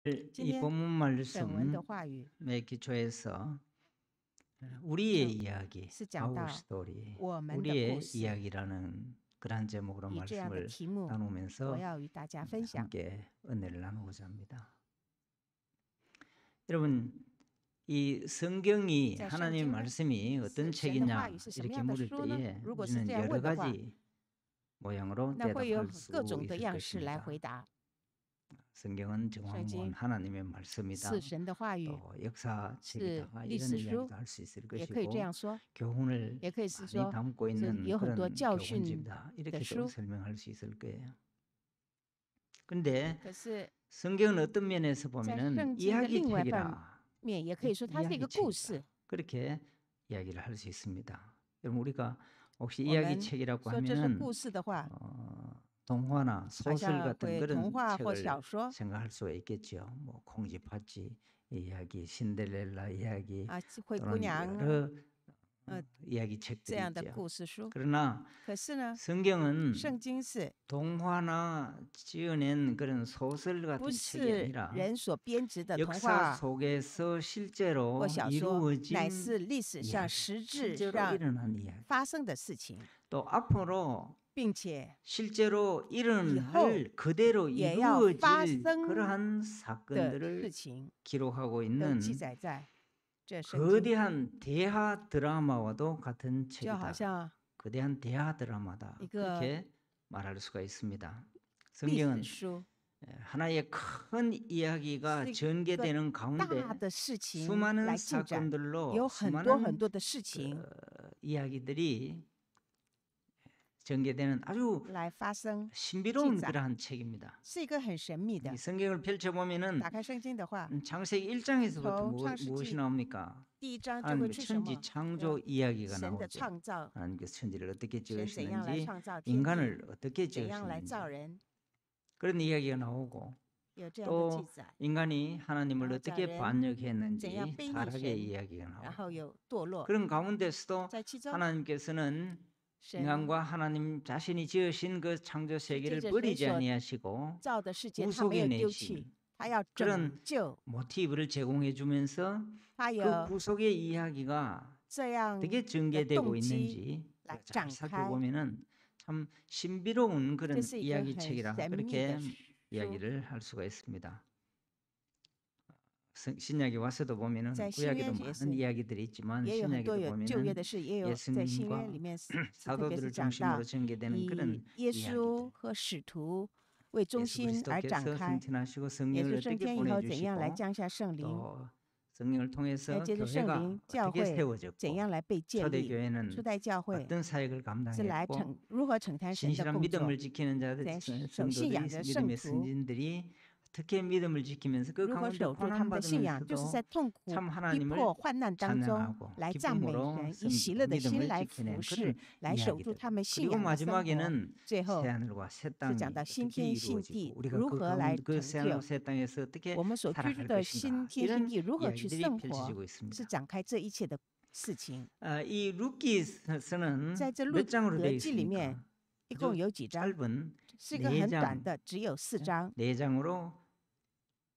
이 본문 本文的 말씀에 话语 기초해서 우리의 이야기, 是讲 our 到 story, 我们的故 우리의 事， 이야기라는 그러한 제목으로 以这样的 말씀을 题目，我 나누면서 要与大家分享。 함께 은혜를 나누고자 합니다. 여러분, 이 성경이 在圣 하나님의 经呢， 말씀이 是 어떤 神的话 책이냐 语是什么 이렇게 样的 물을 书呢？ 때에 如果是这 우리는 样 여러 问的话， 가지 모양으로 那会有 대답할 수 各种的 있을 样式来 것입니다. 回答。 성경은 圣 정확한 经 하나님의 말씀이다. 是神的话语， 또 역사책이다. 是历 이런 史书， 이야기도 할 수 있을 也可以这 것이고 样说， 교훈을 也可以是 많이 说 담고 是 있는 有很多 그런 教训 교훈집이다. 的 이렇게도 书。 설명할 수 있을 거예요. 그런데 可是， 성경은 어떤 면에서 在 보면은 圣经的另外一方 이야기책이라 面，也可以说它是一个故事。 이야기책이다. 그렇게 이야기를 할 수 있습니다. 여러분 우리가 혹시 我们 이야기책이라고 说这是 하면은 故事的话， 동화나 好 소설 像 같은 会 그런 童话或 책을 小说 생각할 수가 있겠죠. 뭐 콩쥐팥쥐 이야기, 신데렐라 이야기 啊，灰姑 또는 娘 여러 这 이야기책들이 样的 있죠. 故事书。 그러나 可是呢， 성경은 圣经是 동화나 지어낸 그런 소설 不 같은 책이 是 아니라 人所编织的童 역사 话 속에서 실제로 或小说， 이루어진 乃是历史上 이야기, 实质 실제로 上 일어난 이야기. 发生的事情， 또 앞으로 并且 실제로 일어날 이후 그대로 也要发 이루어질 生 그러한 的 사건들을 事情 기록하고 都 있는 记载在这圣经， 거대한 대하 드라마와도 같은 就好 책이다. 像 거대한 대하 드라마다. 이거 그렇게 말할 수가 있습니다. 历史 성경은 书 하나의 큰 이야기가 그 전개되는 가운데 大的事情 수많은 来进展， 사건들로 有很多 수많은 很多的事情 이야기들이 전개되는 아주 来发生， 신비로운 진짜. 그러한 책입니다. 是一个很神秘的 이 。 성경을 펼쳐보면은 打开圣经的话， 창세기 1장에서부터 从创世纪 무엇이 나옵니까? 第一章就会 하나님의 是什么？ 천지 창조 이야기가 神的 나오죠. 创造， 하나님께서 천지를 어떻게 神怎样来 지으시는지 创造天地， 인간을 어떻게 怎样来 지으시는지 造人， 그런 이야기가 나오고 有这样的 또 记载。 인간이 하나님을 아, 어떻게 자는 반역했는지怎样背逆 타락의 神 이야기가 然 나오고 后有堕落， 그런 가운데서도 在其中 하나님께서는 神 인간과 하나님 자신이 지으신 그 창조 세계를 제 버리지 선에서 아니하시고 造的世界，他 구속의 没有丢 내심 弃，他要 그런 拯救， 모티브를 제공해 주면서 他 그 有 구속의 이야기가 这样 어떻게 전개되고 음, 동지 있는지 라- 잘 장 살펴보면은 참 신비로운 그런 这是一个很 이야기책이라 神秘 그렇게 的书。 이야기를 할 수가 있습니다. 신약에 와서도 보면은 在新 구약에도 约也 많은 是 이야기들이 있지만 也有很多 신약에도 有旧约 보면은 的事，也有在新约 예수님과 里面是特别是 사도들을 讲到 중심으로 전개되는 以 그런 耶 이야기들. 稣和使徒为中 예수 心而展 그리스도께서 开。 승천하시고 耶 성령을 稣升 어떻게 天以后怎样来 보내주시고 降下圣灵， 또 성령을 통해서 再接着圣 교회가 灵教 어떻게 会怎 세워졌고 样来被建立， 초대교회는 初代教会 어떤 사역을 是来 감당했고 如何承担神的 진실한 工作， 믿음을 지키는 자들, 在守信 성도들이 仰的圣 믿음의 徒 선진들이 어떻게 믿음을 지키면서 그 如何 가운데 守住他们的信仰，就是在 고난받으면서도 痛苦、 참 逼 하나님을 迫、患难当中 찬양하고 来赞美 기쁨으로 神，以喜乐的心 믿음을 来 지키는 服侍， 그런 来守住 이야기들. 他们信 그리고 仰的生活。 마지막에는 最后 새하늘과 새 是 땅이 讲到新 어떻게 天新 이루어지고 地 우리가 如 그 何来 가운데 그 成 새하늘과 就， 새 땅에서 어떻게 我们所居住 살아갈 的新 것인가 天新 이런 地如何去 이야기들이 生活， 펼쳐지고 是 있습니다. 展开这一切的事情。 이 루키서는 在这路 몇 장으로 德 되어 记里面， 있습니까? 一共 아주 有几章？ 짧은 是一个 네 很短 장 的，只有4章 네 장으로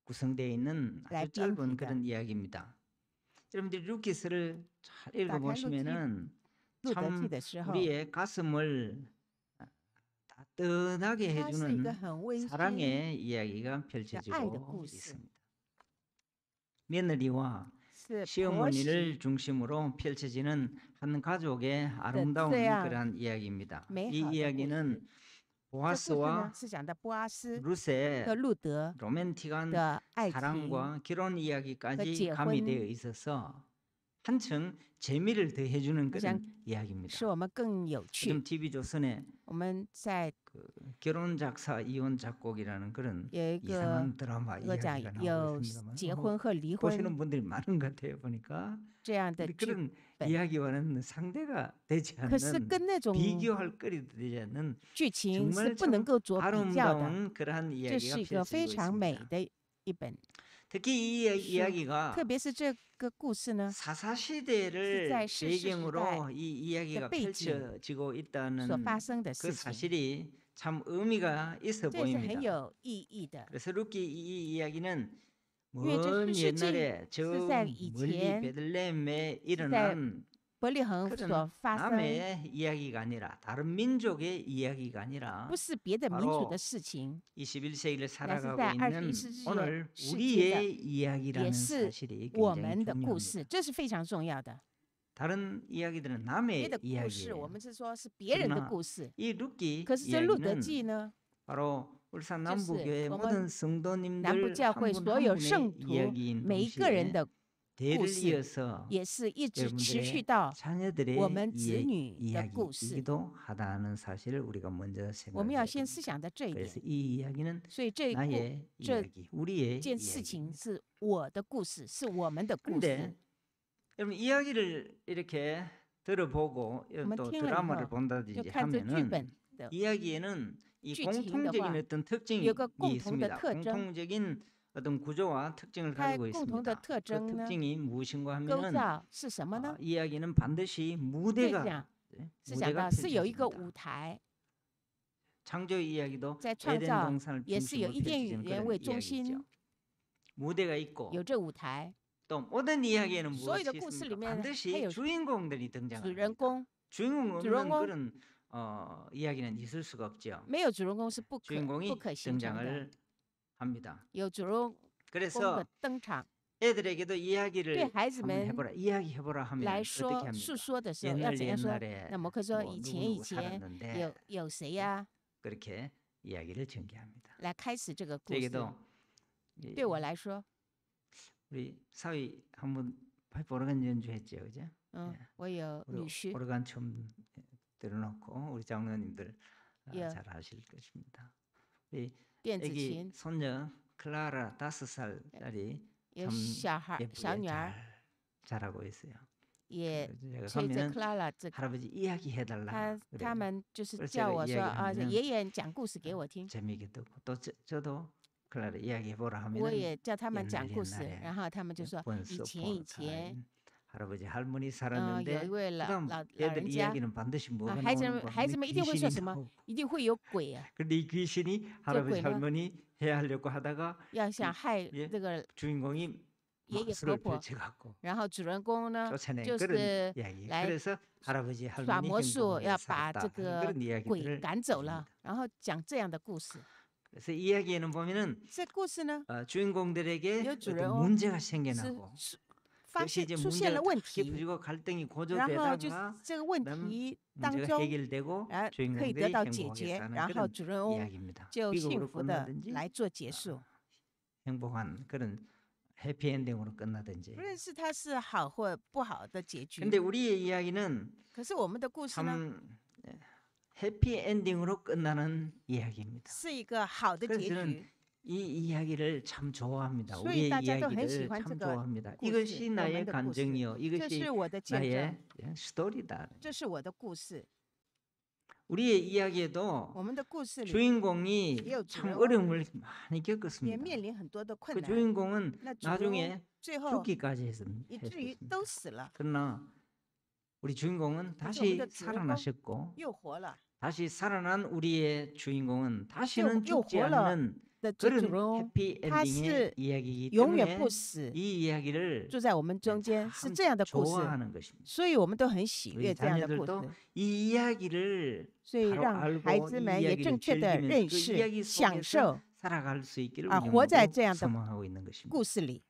구성되어 있는 아주 네, 짧은 비행기다. 그런 이야기입니다. 여러분들이 루키스를 잘 打开路 읽어보시면은 路德记 참 的时候， 우리의 가슴을 따뜻하게 它是一个 해주는 很温馨 사랑의 이야기가 的爱的 펼쳐지고 故事， 있습니다. 며느리와 是婆媳 시어머니를 중심으로 펼쳐지는 한 가족의 아름다운 그래야 그러한 이야기입니다. 이 美好的故 이야기는 事。这故事 보아스와 呢是讲的波阿斯 루스의 和路德 로맨틱한 的爱情， 사랑과 결혼 이야기까지 그 가미되어 결혼 있어서 한층 재미를 더해주는 그냥 그런 이야기입니다. 使我们更有趣。 요즘 TV 조선에 我们在 그 결혼 작사 이혼 작곡이라는 그런 有一个 이상한 드라마 我讲 이야기가 有 나오고 있습니다만 结婚和离 보시는 婚 분들이 많은 것 같아요 보니까. 这样的 근데 剧， 그런 네. 이야기와는 상대가 되지 可是 않는 跟那种 비교할 거리도 되지 않는 剧情是 정말 不能 참 够做比较的。 아름다운 그러한 这 이야기가 是一个非 펼쳐지고 常美 있습니다. 的一本， 특히 이 이야기가 特别是这个故事呢， 사사시대를 是在世世时 배경으로 이 이야기가 背景 펼쳐지고 있다는 所发生的 그 事情， 사실이 참 의미가 있어 这是很 보입니다. 有意义的。 그래서 루키 이 이야기는 因为这 먼 世纪 옛날에 저 是在以 멀리 前 베들레헴에 是在 일어난 伯利恒所 그런 发生， 남의 이야기가 아니라 다른 민족의 이야기가 아니라 不是别的民族的 바로 事情， 21세기를 乃是 살아가고 在 있는 21世纪 오늘 世界的 우리의 也 이야기라는 是 사실이 我 굉장히 们的故事， 중요합니다. 这是非常重要的。 다른 이야기들은 别 남의 的故事，我 이야기예요. 们是说是别人的 그러나 故事， 이 룻기 可是这路德记 이야기는 呢， 바로 울산 就是 남부교회 我 모든 们南部 성도님들 教 한 会 분 所 한 有 분의 圣徒 이야기인 每一个人 동시에 的 대를 故事， 이어서 也是一直持续 여러분들의 到 자녀들의 我们子女的故事。 이야기이기도 하다는 사실을 우리가 먼저 我们要 생각해야 先思 됩니다. 想的这一 그래서 点， 이 이야기는 所以这 나의 这 이야기, 우리의 件事情 이야기입니다. 是我的故事，是我们的故 근데 事。 여러분 이야기를 이렇게 들어보고 我们 또 听了以 드라마를 后，就 본다든지 看这剧 하면은 本的 이야기에는 이 剧情的 공통적인 话， 어떤 특징이 有个共同的 있습니다. 特征， 공통적인 어떤 구조와 특징을 它 가지고 共同的 있습니다. 特 그 征呢， 특징이 무엇인가 构 하면은 造是什么呢？ 이야기는 반드시 对 무대가 讲 네, 是讲 무대가 到是有一个 펼쳐집니다. 舞台， 창조 이야기도 在创 에덴 造 동산을 也是有 중심으로 伊甸 펼쳐지는 园 그런 为中 이야기죠. 心， 무대가 있고 有这舞台， 또 모든 이야기에는 所有 무엇이 的故事里 있습니까? 面它 반드시 有 주인공들이 主人 등장합니다. 公， 주인공 주인공. 없는 그런 이야기는 있을 수가 없죠. 没有主人公是不 주인공이 可形成的， 등장을 합니다. 有主人公 그래서 的登场。 애들에게도 对 이야기를 孩子 한번 们 해보라, 이야기해보라 하면 来 어떻게 说 합니까? 诉说的时候要 옛날 怎样说？ 옛날에 那么可以说 뭐 以前 누구누구 살았는데 有谁呀？ 그렇게 이야기를 전개합니다. 来开始这个故事。 저에게도 对我来说， 우리 사위 한번 파이프 오르간 연주했죠, 그죠? 我有 우리 女婿， 오르간 좀 들어놓고 우리 장로님들 예. 잘 아실 것입니다. 우리 电子 애기 琴， 손녀 클라라 5살짜리 有 참 小孩小 예쁘게 女儿 잘 자라고 있어요. 也 제가 吹着 가면은 Clara 这个， 할아버지 이야기 해달라 他 그래요. 们就是 그래서 叫 제가 我说啊， 이야기하면은 爷爷讲故事给我听， 재미있게 듣고 또 저도 클라라 이야기해보라 我 하면은 也叫他们讲故事 옛날에 ，然后他们就说 once 以前 upon 以 a 前， time 할아버지 할머니 有 살았는데 一位老 그다음 老 애들 人家， 이야기는 반드시 뭐가 孩子 나오는 们 거 孩子们一定会 귀신이 说什么， 나오고 一定会有鬼啊， 근데 이 귀신이 할아버지 그鬼呢？ 할머니 해하려고 하다가 要想害 예 这个 주인공이 爷爷婆 마술을 婆， 펼쳐갖고 然后主人公呢 쫓아낸 就 그런 是 이야기. 来 그래서 할아버지 耍 할머니 魔术， 행복하게 要把 살았다 这 하는 个 그런 鬼 이야기들을 赶走了 해줍니다. ，然后讲这样的故事。 그래서 이야기에는 보면은 这故事呢 주인공들에게 요 어떤 주인공 문제가 是 생겨나고 是发 그것이 现 이제 出现 문제가 了问 크게 题， 부지고 갈등이 然后就 고조되다가 这个问 그다음 题当 문제가 中， 해결되고 可以 주인공들이 得到解 행복하게 决， 사는 然后 그런 主人公 이야기입니다. 就 비극으로 幸福的 끝나든지 来做结束。 행복한 그런 해피엔딩으로 끝나든지. 不论是它是好或不好的结局， 근데 우리의 이야기는 可是我们的故事呢， 참 해피엔딩으로 끝나는 이야기입니다. 是一个好的 그래서 结 저는 局。 이 이야기를 참 좋아합니다. 所以 우리의 大家都很喜 이야기를 欢 참 这个 좋아합니다. 故事， 이것이 我们 나의 的故事， 간증이요. 这 이것이 是我的见 나의 证， 스토리다. 这是我的故事。 우리의 이야기에도 我们的故事里 주인공이 예, 참 주인공. 어려움을 많이 也 겪었습니다. 面临很多的困 그 难， 주인공은 那主人公 나중에 最后 죽기까지 以至于 했습니다. 都死了， 그러나 우리 주인공은 그래서 다시 우리가 주인공- 살아나셨고 又活了 다시 살아난 우리의 주인공은 다시는 요 죽지活了 않는 的这主 그런 人公 해피 他 엔딩의 是 이야기이기 永远 때문에 不死， 이 이야기를 住在我们中间，是 참 这样的故事， 좋아하는 것입니다. 所以我们都很喜 우리 悦这样的故 자녀들도 事， 이 이야기를 所以 바로 让 알고 孩子 이 们也 이야기를 正确的 즐기면서 认 그 识、 이야기 享 속에서 受 살아갈 수 있기를 啊， 우리 活在 모두 这样的 소망하고 있는 것입니다. 故事里。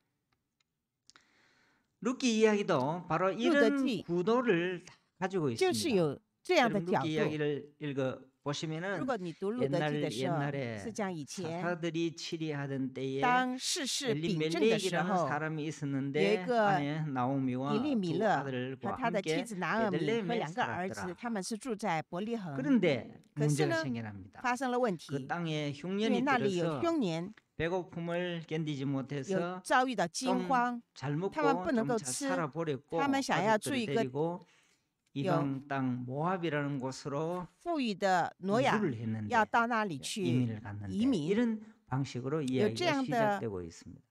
루키 이야기도 바로 路德 이런 记 구도를 가지고 就是 있습니다. 有这样的 여러분 角 루키 度。 이야기를 읽어 如 보시면은 果你读路德记的时候， 옛날에 是讲以前 사사들이 치리하던 때에 当世事秉政的时 엘리멜렉이라는 候， 사람이 有 있었는데 一个 아내 나오미와 以利米 두 勒和 아들과 他的妻 함께 子拿俄米和 베들레헴에 两个儿子， 살았더라. 他们是住在伯利恒， 그런데 그 문제가 쓰는 생겨납니다. 发生了问 그 题， 땅에 因为 흉년이 那里有 들어서 凶年， 배고픔을 견디지 有 못해서 遭遇到饥 좀 荒， 잘 먹고 他们不能够 좀 잘 吃， 살아보려고 他们想要住 가족들을 一个 데리고 이방 땅 모압이라는 곳으로 富裕的挪亚 이주를 했는데 要到那里去 이민을 갔는데 移民 이런 방식으로 이야기가 这样的 시작되고 있습니다.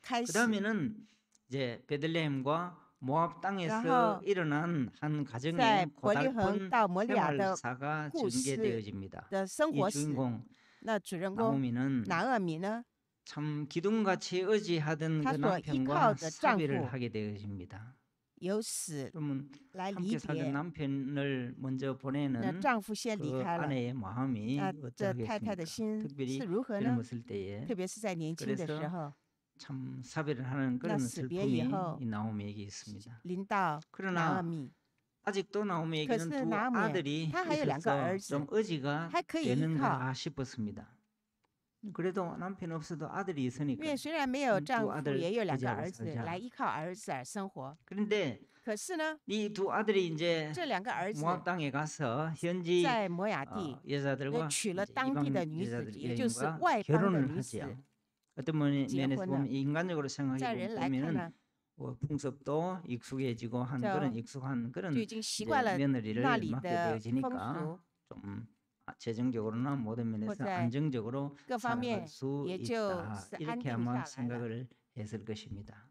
开 그 始， 다음에는 이제 베들레헴과 모압 땅에서然后 일어난 한 在 가정의 伯利恒 고달픈 到摩利亚的 생활사가 故事 전개되어집니다. 的生 이 活史， 주인공 那主人公 나오미는 拿俄米呢， 참 기둥같이 의지하던 그 她所依靠 남편과 的丈 사별을 夫 하게 되어집니다. 由死 그러면 来离 함께 살던 别， 남편을 먼저 那 보내는 丈夫先离 그 开了， 아내의 마음이 那这太太的 어떠하겠습니까? 心 특별히 是如何呢？ 젊었을 때에 特别是在年轻的时 그래서 候， 참 사별을 하는 那 그런 死别以 슬픔이 后 이 나오미에게 있습니다. 临到拿 그러나 俄米， 아직도 可 나오미에게는 是 두 拿俄米 아들이 她还有两个 있어서 儿 좀 子， 의지가 还可以依靠， 되는가 싶었습니다. 그래도 남편 없어도 아들이 因 있으니까 为虽然没有 두 丈夫， 아들 也有两个 의지하고 儿子来 살자. 依靠儿子而生活。 그런데 可是呢， 이 두 아들이 이제 这两个儿子 모압 땅에 가서 현지 在摩亚地 여자들과 娶了 이제 当地 이방 的女子， 여자들 也就是 여인과 外邦的 결혼을 女子， 하지요. 어떤 면에서 结婚了。 보면 인간적으로 在 생각해 人来看 보면은 呢， 풍습도 익숙해지고 한 就 그런 익숙한 就 그런 已经习 이제 惯了 며느리를 那里 맡게 的风 되어지니까 俗， 좀 재정적으로나 모든 或 면에서 在 안정적으로 各方 살아갈 面 수 也就 있다. 是安 이렇게 定 아마 下来了。 생각을 했을 것입니다.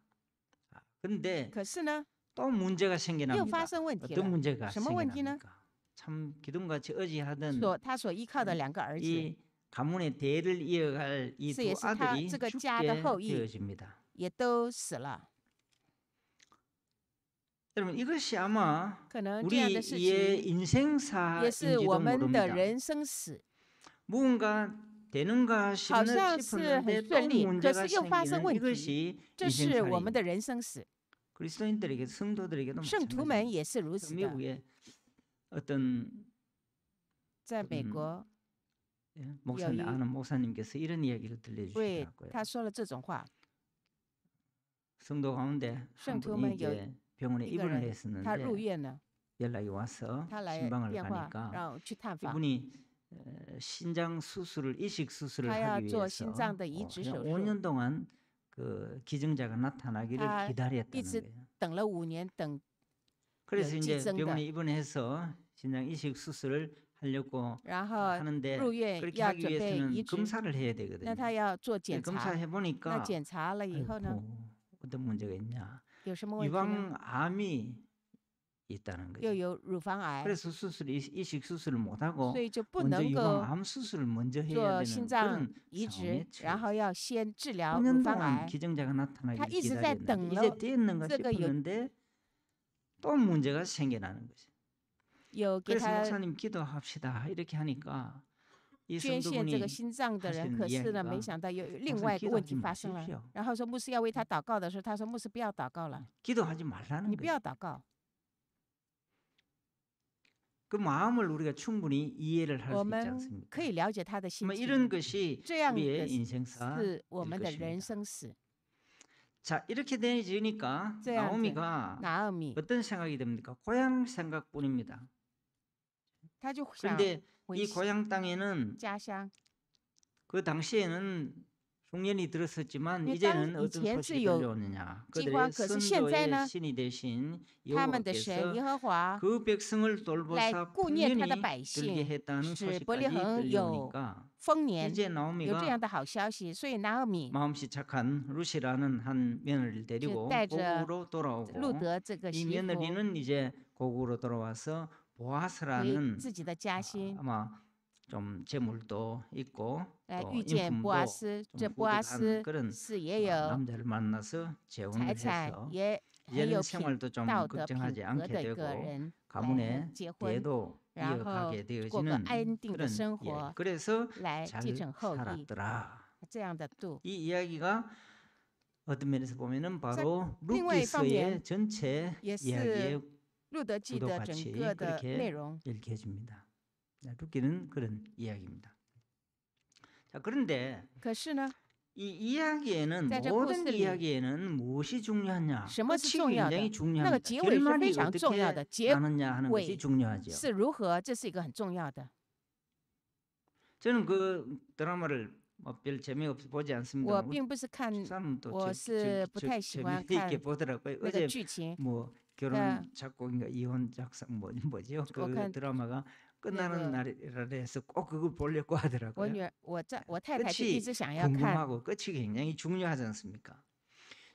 그런데 可是呢， 또 문제가 又 생겨납니다. 发生问题 어떤 了。 문제가 什么问题呢？ 생겨납니까? 참 기둥같이 의지하던 他所依靠的两个儿子， 이 가문의 대를 이어갈 이 这 두 也是他 아들이 这个家的 죽게 后裔， 되어집니다. 也都死了。 여러분 이것이 아마 可能这样的事 우리의 情 인생사인지도 也是我们的 모릅니다. 人生史， 무언가 되는가 好像是 싶었는데 很 또 顺利，可 문제가 是又发生 생기는 问题。 이것이 这是我们 인생살입니다. 的人生史， 그리스도인들에게 성도들에게도 圣徒们 마찬가지입니다. 也是如此的。 미국의 어떤 在美国， 목사님 여기- 아는 목사님께서 이런 이야기를 为 들려주시더라고요. 他说了这种话。 성도 가운데 한 圣徒 분이 们有 이제 병원에 一个 입원을 人，他 했었는데 入院了， 연락이 와서 他来 신방을 电话 가니까 让我去探访， 이분이 신장 수술을 이식 수술을 他要 하기 做 위해서 心脏的移植 그냥 手术， 5년 동안 그 기증자가 나타나기를 다 기다렸다는 이제 거예요. 等了5年，等 그래서 有 이제 寄生的。 병원에 입원해서 신장 이식 수술을 하려고 然后 하는데 入院 그렇게 要 하기 准备 위해서는 移植， 검사를 해야 那 되거든요. 他要做检查， 검사해 那 보니까 检查了以后呢， 어떤 문제가 있냐? 有什么问题呢？ 유방암이 있다는 又 거죠. 有乳房癌， 그래서 이식 수술을 못 하고 所以就不 먼저 能够 유방암 수술을 먼저 해야 做心 되는 脏 그런 移 상황에 植，然后要先治疗 5년 乳房 동안 癌。 기증자가 나타나기를 他一直在 기다렸는데 等 이제 了 됐는가 这个有 싶었는데 또 문제가 생겨나는 거죠. 有给 그래서 他 목사님 기도합시다 이렇게 하니까 이 捐献这 성도분이 个心脏的人， 하시는 可是呢， 이야기가 没想到有另 목사님 外一个问题 기도하지 发生了 마십시오. 。然后说牧师要为他祷告的时候，他说牧师不要祷告了， 기도하지 말라는 你不 거죠. 要祷告。 그 마음을 우리가 충분히 이해를 할 我 수 있지 们 않습니까? 可以了解他的心 뭐 情， 이런 것이 这样 우리의 的 인생사 是我们的 것입니다. 人生史。 자 이렇게 되니까 这样子 나오미가 拿俄米 어떤 생각이 듭니까? 고향 생각뿐입니다. 他就想 그런데 回 이 고향 땅에는 家乡， 그 당시에는 흉년이 들었었지만 예, 이제는 땅 어떤以前 소식이 是有 들려오느냐? 饥 그들의 荒，可是现在 선조의 呢， 신이 되신 他们的神 여호와께서 耶和华 그 백성을 来 돌보사 顾念他的 풍년이 百 들게 姓， 했다는 使伯利 소식까지 恒有 들려오니까 丰年， 이제 有这 나오미가 样的好消息，所以拿俄米 마음씨 착한 루시라는 한 며느리를 데리고 带着 고국으로 路 돌아오고 德这个 이 媳妇 며느리는 이제 고국으로 돌아와서 回 보아스라는 自己的家乡， 아마 좀 재물도 있고 来 또 遇见波 인품도 阿斯。 좀 这波阿 후득한 斯 그런 是也有 남자를 만나서 재혼을 财产， 해서 也很 이제는 有 생활도 좀 道德品 걱정하지 格 않게 的一个 되고 人来 가문의 结婚， 대도 然后 이어가게 过个 되어지는 安定的 그런 生 이야기. 活， 그래서 来 잘 继承后裔， 살았더라. 这样的度。 이 이야기가 어떤 면에서 보면은 바로 另外一方面 루키스의 전체 也是 이야기의 路德记 구도 的 같이 整个的 그렇게 内容， 읽혀집니다. 루키는 그런 이야기입니다. 자, 그런데 可是呢， 이 이야기에는 在这 모든 故事里 이야기에는 무엇이 중요하냐? 什么是 끝이 重要的？ 굉장히 那个 중요합니다. 结尾是 결말이 非常重要 어떻게 的，结 나느냐 하는 것이 尾 중요하죠. 是如何，这是一个很重要的。 저는 그 드라마를 별 재미없이 보지 我 않습니다. 并不是看 사람도 我是不太喜欢 재미있게 看 보더라고요. 那 어제 个剧情， 뭐 결혼 작곡인가 이혼 작사 뭐죠? 그 북한 드라마가 끝나는 그- 날이라서 꼭 그걸 보려고 我 하더라고요. 女儿，我太太就一 끝이 直想要看， 궁금하고 끝이 굉장히 중요하지 않습니까?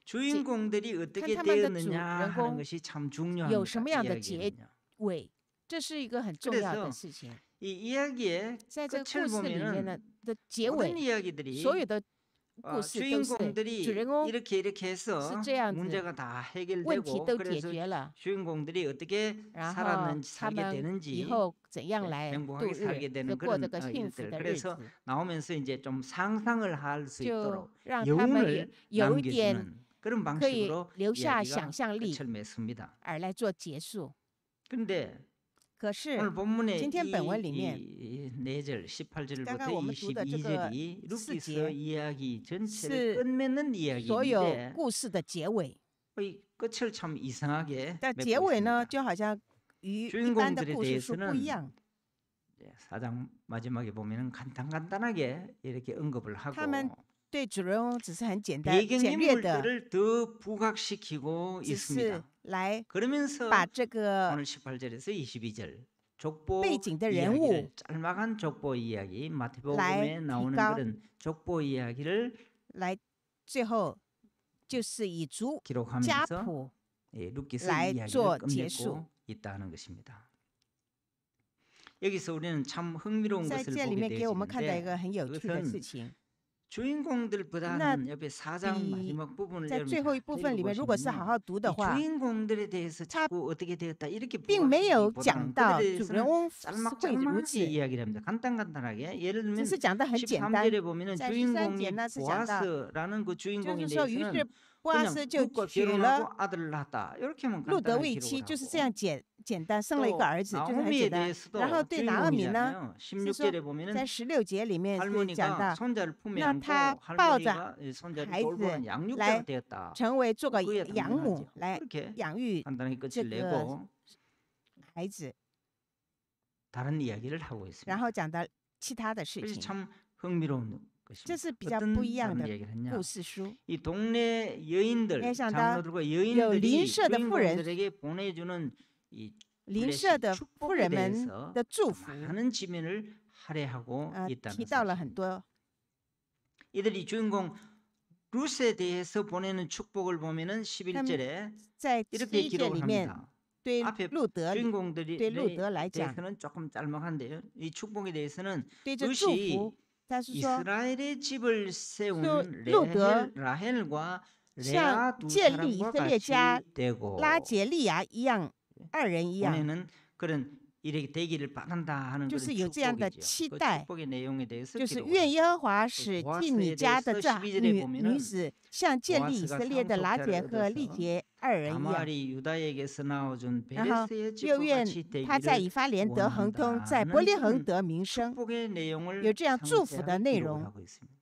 주인공들이 어떻게 看他们的 되었느냐 하는 主人公 것이 참 有 중요합니다. 什么样的结 이야기는요. 尾，这是一个很重要 그래서 的事情。 이 이야기의 在这个 끝을 故事里面 보면은 的结 모든 尾， 이야기들이 所有的故事都是主 주인공들이 人公 이렇게 해서 是这样子， 문제가 다 问题 해결되고 都解 그래서 决了， 주인공들이 어떻게 然后 살았는지 他 살게 们以 되는지 后怎样 네, 来度 행복하게 日 살게 和 되는 过这 그런 个幸福 일들. 的日 그래서 子， 나오면서 이제 좀 상상을 할 수 就 있도록 让他们 여운을 有一点 남겨주는 그런 可以 방식으로 留下想 이야기가 象力 끝을 맺습니다. 而来做结束。 그런데 可是 오늘 본문의 今天本文里面 이 4절 18절부터 刚刚我们读的这个 22절이 4 루키스 节 이야기 전체를 是 끝맺는 所有 이야기인데 故事的结尾， 이 끝을 참 이상하게 但 맺고 结尾呢， 있습니다. 就好像与一般的 주인공들에 故事书不 대해서는 一样。 4장 마지막에 보면은 간단하게 이렇게 언급을 하고 他们对主人公只是很简单、简略的， 배경인물들을 더 부각시키고 只是 있습니다. 来 그러면서 把这个 오늘 18절에서 22절 족보 背景的人物 이야기를 짤막한 족보 이야기 마태복음에 来 나오는 提高 그런 족보 이야기를 来最后就是以族 기록하면서 家谱 예, 루키스 来 이야기를 做结束。 끝맺고 있다는 것입니다. 여기서 우리는 참 흥미로운 在 것을 这里 보게 面给我们看到一 되는데 个很有趣的 그것은 事情。 주인공들보다는 옆에 4장 비- 마지막 부분을 在最后一部分里面，如果是好 읽어보시면요. 好读的 이 话， 주인공들에 대해서 자꾸 어떻게 되었다 이렇게 并没有讲 부각시키기보다는 到 그들에 主人 대해서는 公会如 짤막짤막하게 此， 이야기를 합니다. 간단하게. 예를 只 들면 是讲的很简单。 13절에 보면은 在13 주인공이 节呢是讲到， 보아스라는 그 就 주인공에 是说，于 대해서는 是波阿 그냥 斯就 룻과 娶 결혼하고 了 아들을 낳았다. 이렇게만 路德 간단하게 为妻， 기록을 就是这 하고 样简单生了一 또 个儿子，就是很 나오미에 简单。 대해서도 然后对拿俄米呢， 주인공이잖아요. 是说 16절에 보면은 在16节里面是讲 할머니가 到 손자를 품에 让 안고 他抱着 할머니가 이 손자를 孩子 돌보는 양육자가 来 되었다. 成为做个 그게 养母 당연하죠. 来 그렇게 养育 간단하게 끝을 这个 내고 孩子， 다른 이야기를 하고 然 있습니다. 后讲到其他的事 그래서 情， 참 흥미로운 这 것입니다. 是比较 어떤 不一样 다른 的 이야기를 했냐? 故事书。 이 동네 여인들, 没想到 장로들과 有 여인들이 邻舍的妇人 주인공들에게 보내주는 이 邻 블레싱, 舍的妇 축복에 人们 대해서 的祝福， 많은 지면을 할애하고 提 있다는 到了很 사실. 多。 이들이 주인공 룻에 대해서 보내는 축복을 보면은 11절에 在 이렇게 11节 기록을 里面 합니다. 对 앞에 路德 주인공들이 对路德来讲， 대해서는 조금 짤막한데요. 이 축복에 대해서는 对这祝 룻이 福，他是说 이스라엘의 집을 세운 소- 루드 라헬과 像 레아 두 建立以 사람과 色列家 같이 되고 拉杰利亚一样，二人一样， 보내는 그런 이렇게 되기를 바란다 하는 就 그런 是有这样的 축복이죠. 期 그 待， 축복의 내용에 대해서 就是 기록을 愿耶和华使 보아스에 进你家的 대해서 这 12절에 보면은 女子，像建立以色列的拉杰和利杰二人一样。 다말이 유다에게서 나와준 然后 베레스의 又 집과 愿 같이 他在 되기를 以法莲得亨通，在伯利恒得名声， 축복의 내용을 有这样祝福的 상세하게 内 기록을 容。 하고 있습니다.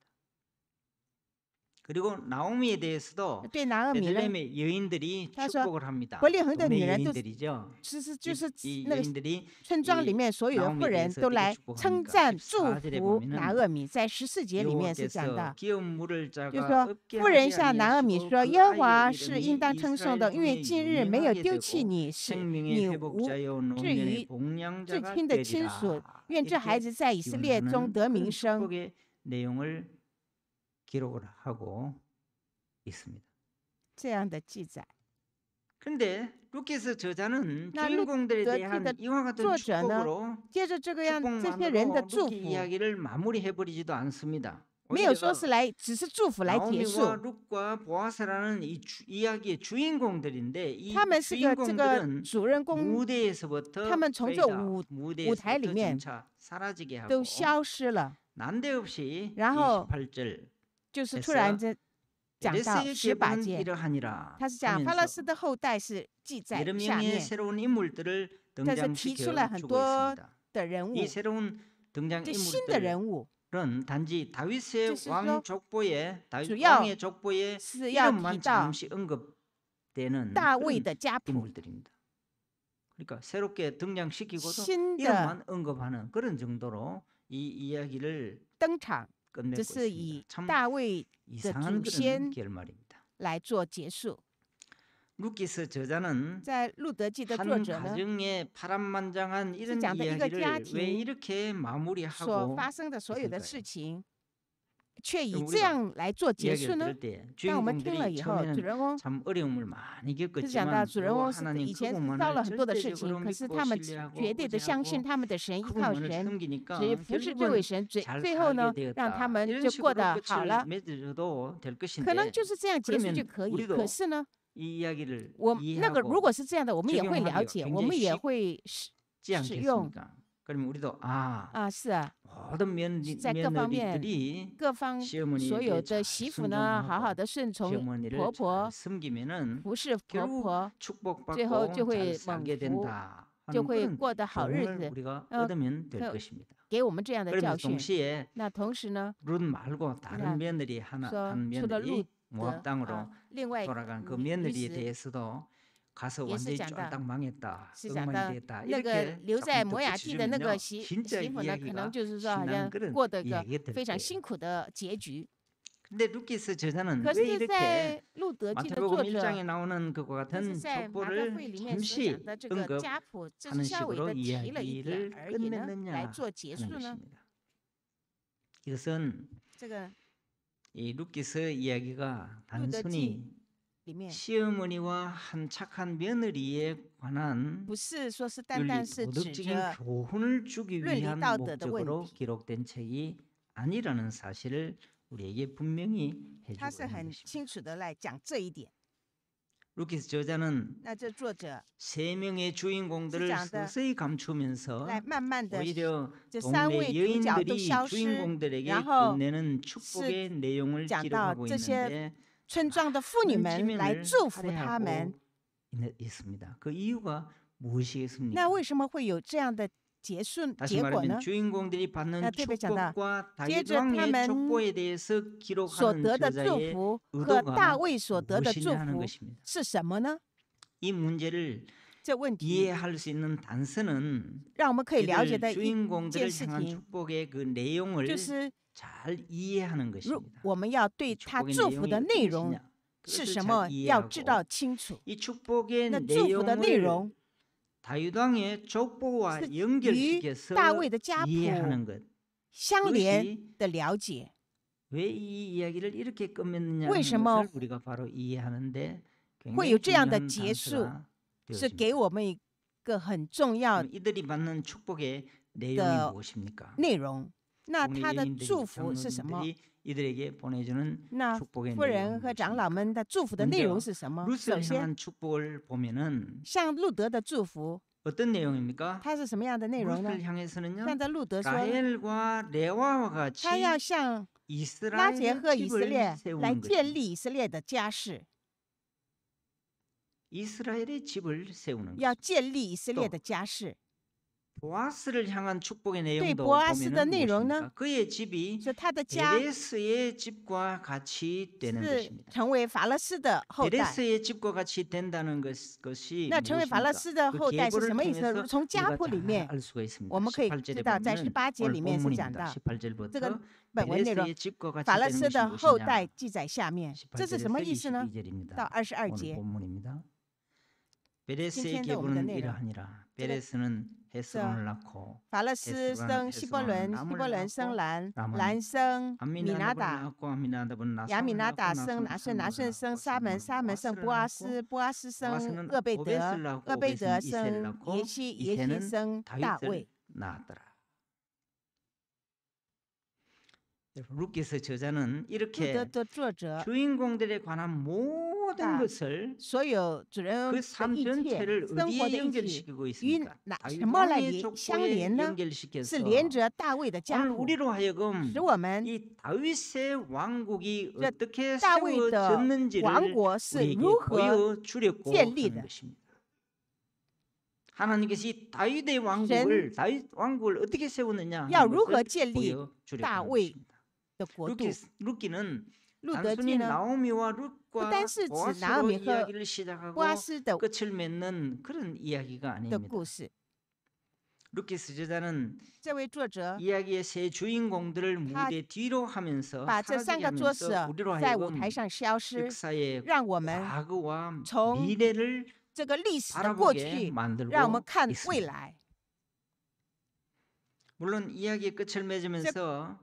그리고 나오미에 대해서도 对拿俄米呢， 베들레헴의 여인들이他说 축복을 합니다. 伯利恒的 동네 女人都 여인들이죠. 就是 이 那个 여인들이 村庄里面所有的妇人都来称赞祝福拿俄米，在14节里面是讲到， 귀여운 물을 就是 자가 说 없게 妇人 하지 向拿俄米 아니하시고 说：“ 그 耶和华 아이의 是 이름이 应当称颂的，因为 이스라엘 今日 중에 没有 유명하게 丢弃 되고 你，是 생명의 你无 회복자요 至 노년의 于至 복량자가 亲的亲属， 되리라. 愿这孩 이렇게 子在以色列中 기원하는 得名 그런 声。” 축복의 내용을 기록을 하고 있습니다. 这样的记载。 그런데 루키스 저자는 나 주인공들에 루키 대한 더 이와 같은 作者呢， 축복으로 接着这个样这些人的 축복만으로 祝 루키 福， 이야기를 마무리해 버리지도 않습니다. 没有说是来只是祝福来结束， 나오미와 룻과 보아스라는 이 이야기의 주인공들인데 이 他们是个这个 주인공들은 主人公 무대에서부터 他们从这 거의 다 무대에서부터 里面 점차 사라지게 하고 都消失了， 난데없이 然后 28절 就是突然间讲到 베레스의 18 계보는 节， 이러하니라 他是讲法勒 하면서 斯的后代是记在 여러 下 명의 面 새로운 인물들을 但是提出 등장시켜 了很 주고 多 있습니다. 的人物， 이 새로운 등장 这新的人物 인물들은 단지 다윗의 就是说 왕 족보에 다윗 主要 왕의 족보에 是要 이름만 提到 잠시 언급되는 大卫 그런 的家谱， 인물들입니다. 그러니까 새롭게 등장시키고도 新的 이름만 언급하는 그런 정도로 이 이야기를 登场， 끝내고 这是 있습니다. 以 참 大卫 이상한 그런 祖先 결말입니다. 来做结束。 루키스 저자는 在路德记的作 한 者呢， 가정의 파란만장한 이런 讲的一个家 이야기를 庭 왜 이렇게 所 마무리하고 发生的所有的 있을까요? 事情，却以这样来做结束呢？当我们听了以后，主人公是讲到主人公是以前是遭了很多的事情，可是他们绝对的相信他们的神，依靠神，只服侍这位神，最后呢，让他们就过得好了，可能就是这样结束就可以。可是呢，如果是这样的，我们也会了解，我们也会使用。是啊，在各方面，所有的媳妇呢，好好的顺从婆婆，服侍婆婆，最后就会蒙福，就会过得好日子。给我们这样的教训。那同时呢，说除了路德，另外女子也是讲到，那个留在摩亚地的那个媳妇呢，可能就是说好像过得个非常辛苦的结局。可是，在路德记的作者，就是在马太会里面所讲的这个家谱，只是稍微的提了一点而已呢，来做结束呢。这个루키스 이야기가 단순히 시어머니와 한 착한 며느리에 관한 윤리도덕적인 교훈을 주기 위한 목적으로 기록된 책이 아니라는 사실을 우리에게 분명히 해주고 있는 것입니다. 루키스 저자는 세 명의 주인공들을 서서히 감추면서 오히려 동네 여인들이 주인공들에게 끝내는 축복의 내용을 기록하고 있는데 村庄的妇女们来祝福他们。그 이유가 무엇이겠습니까? 那为什么会有这样的结果呢？ 주인공들이 받는 축복과 다윗 왕의 족보에 대해서 기록하는 저자의 의도가 무엇이냐는 것입니다. 是什么呢？ 이 문제를 이해할 수 있는 단서는 주인공들을 향한 축복의 그 내용을 잘 이해하는 것입니다. 我们要对他祝福的内容是什么要知道清楚。 이 축복의 내용을 다윗 왕의 족보와 연결시켜서 이해하는 것. 相连的了解。 왜 이 이야기를 이렇게 끝맺느냐는 것을 우리가 바로 이해하는데 会有这样的结束，是给我们一个很重要的 이들이 받는 축복의 내용이 무엇입니까? 内容。那他的祝福是什么？ 이들에게 보내주는 那 축복의 夫人和长老们的祝福的内容是什么？首先， 축복을 보면은 像路德的祝福， 어떤 내용입니까? 它是什么样的内容呢？ 像在路德说， 라헬과 레와와 같이 他要向拉结和以色列来建立以色列的家室， 이스라엘의 집을 세우는 要建立以色列的家室。 보아스를 향한 축복의 내용도 对波阿斯的内容呢？ 그의 집이 베레스의 집과 같이 되는 것입니다. 成为法勒斯的后代。 베레스의 집과 같이 된다는 것이 那成为法勒斯的后代是什么意思？从家谱里面，我们可以知道，在18节里面是讲到这个本文内容。法勒斯的后代记载下面，这是什么意思呢？到22节。 베레스의 계보는 이러하니라. 베레스는 헤스론을 낳고 法勒斯生希伯伦，希伯伦生兰，兰生米拿达，亚米拿达生拿顺，拿顺生沙门，沙门生波阿斯，波阿斯生厄贝德，厄贝德生耶西，耶西生大卫。 루키스 저자는 이렇게 주인공들에 관한 모든 것을 그 삶 전체를 어디에 연결시키고 있습니까? 다윗 왕의 족보에 연결시켜서 오늘 우리로 하여금 이 다윗의 왕국이 어떻게 세워졌는지를 우리에게 보여주려고 하는 것입니다. 하나님께서 이 다윗의 왕국을 다윗 왕국을 어떻게 세웠느냐 하는 것을 보여주려고 하는 것입니다. 루키는 단순히 나오미와 룻과 보아스로 이야기를 시작하고 끝을 맺는 그런 이야기가 아닙니다. 루키스 저자는 이야기의 세 주인공들을 무대 뒤로 하면서 사라지면서 우리로 하여금 역사의 과거와 미래를 这个历史的过去，让我们看未来。 물론 이야기의 끝을 맺으면서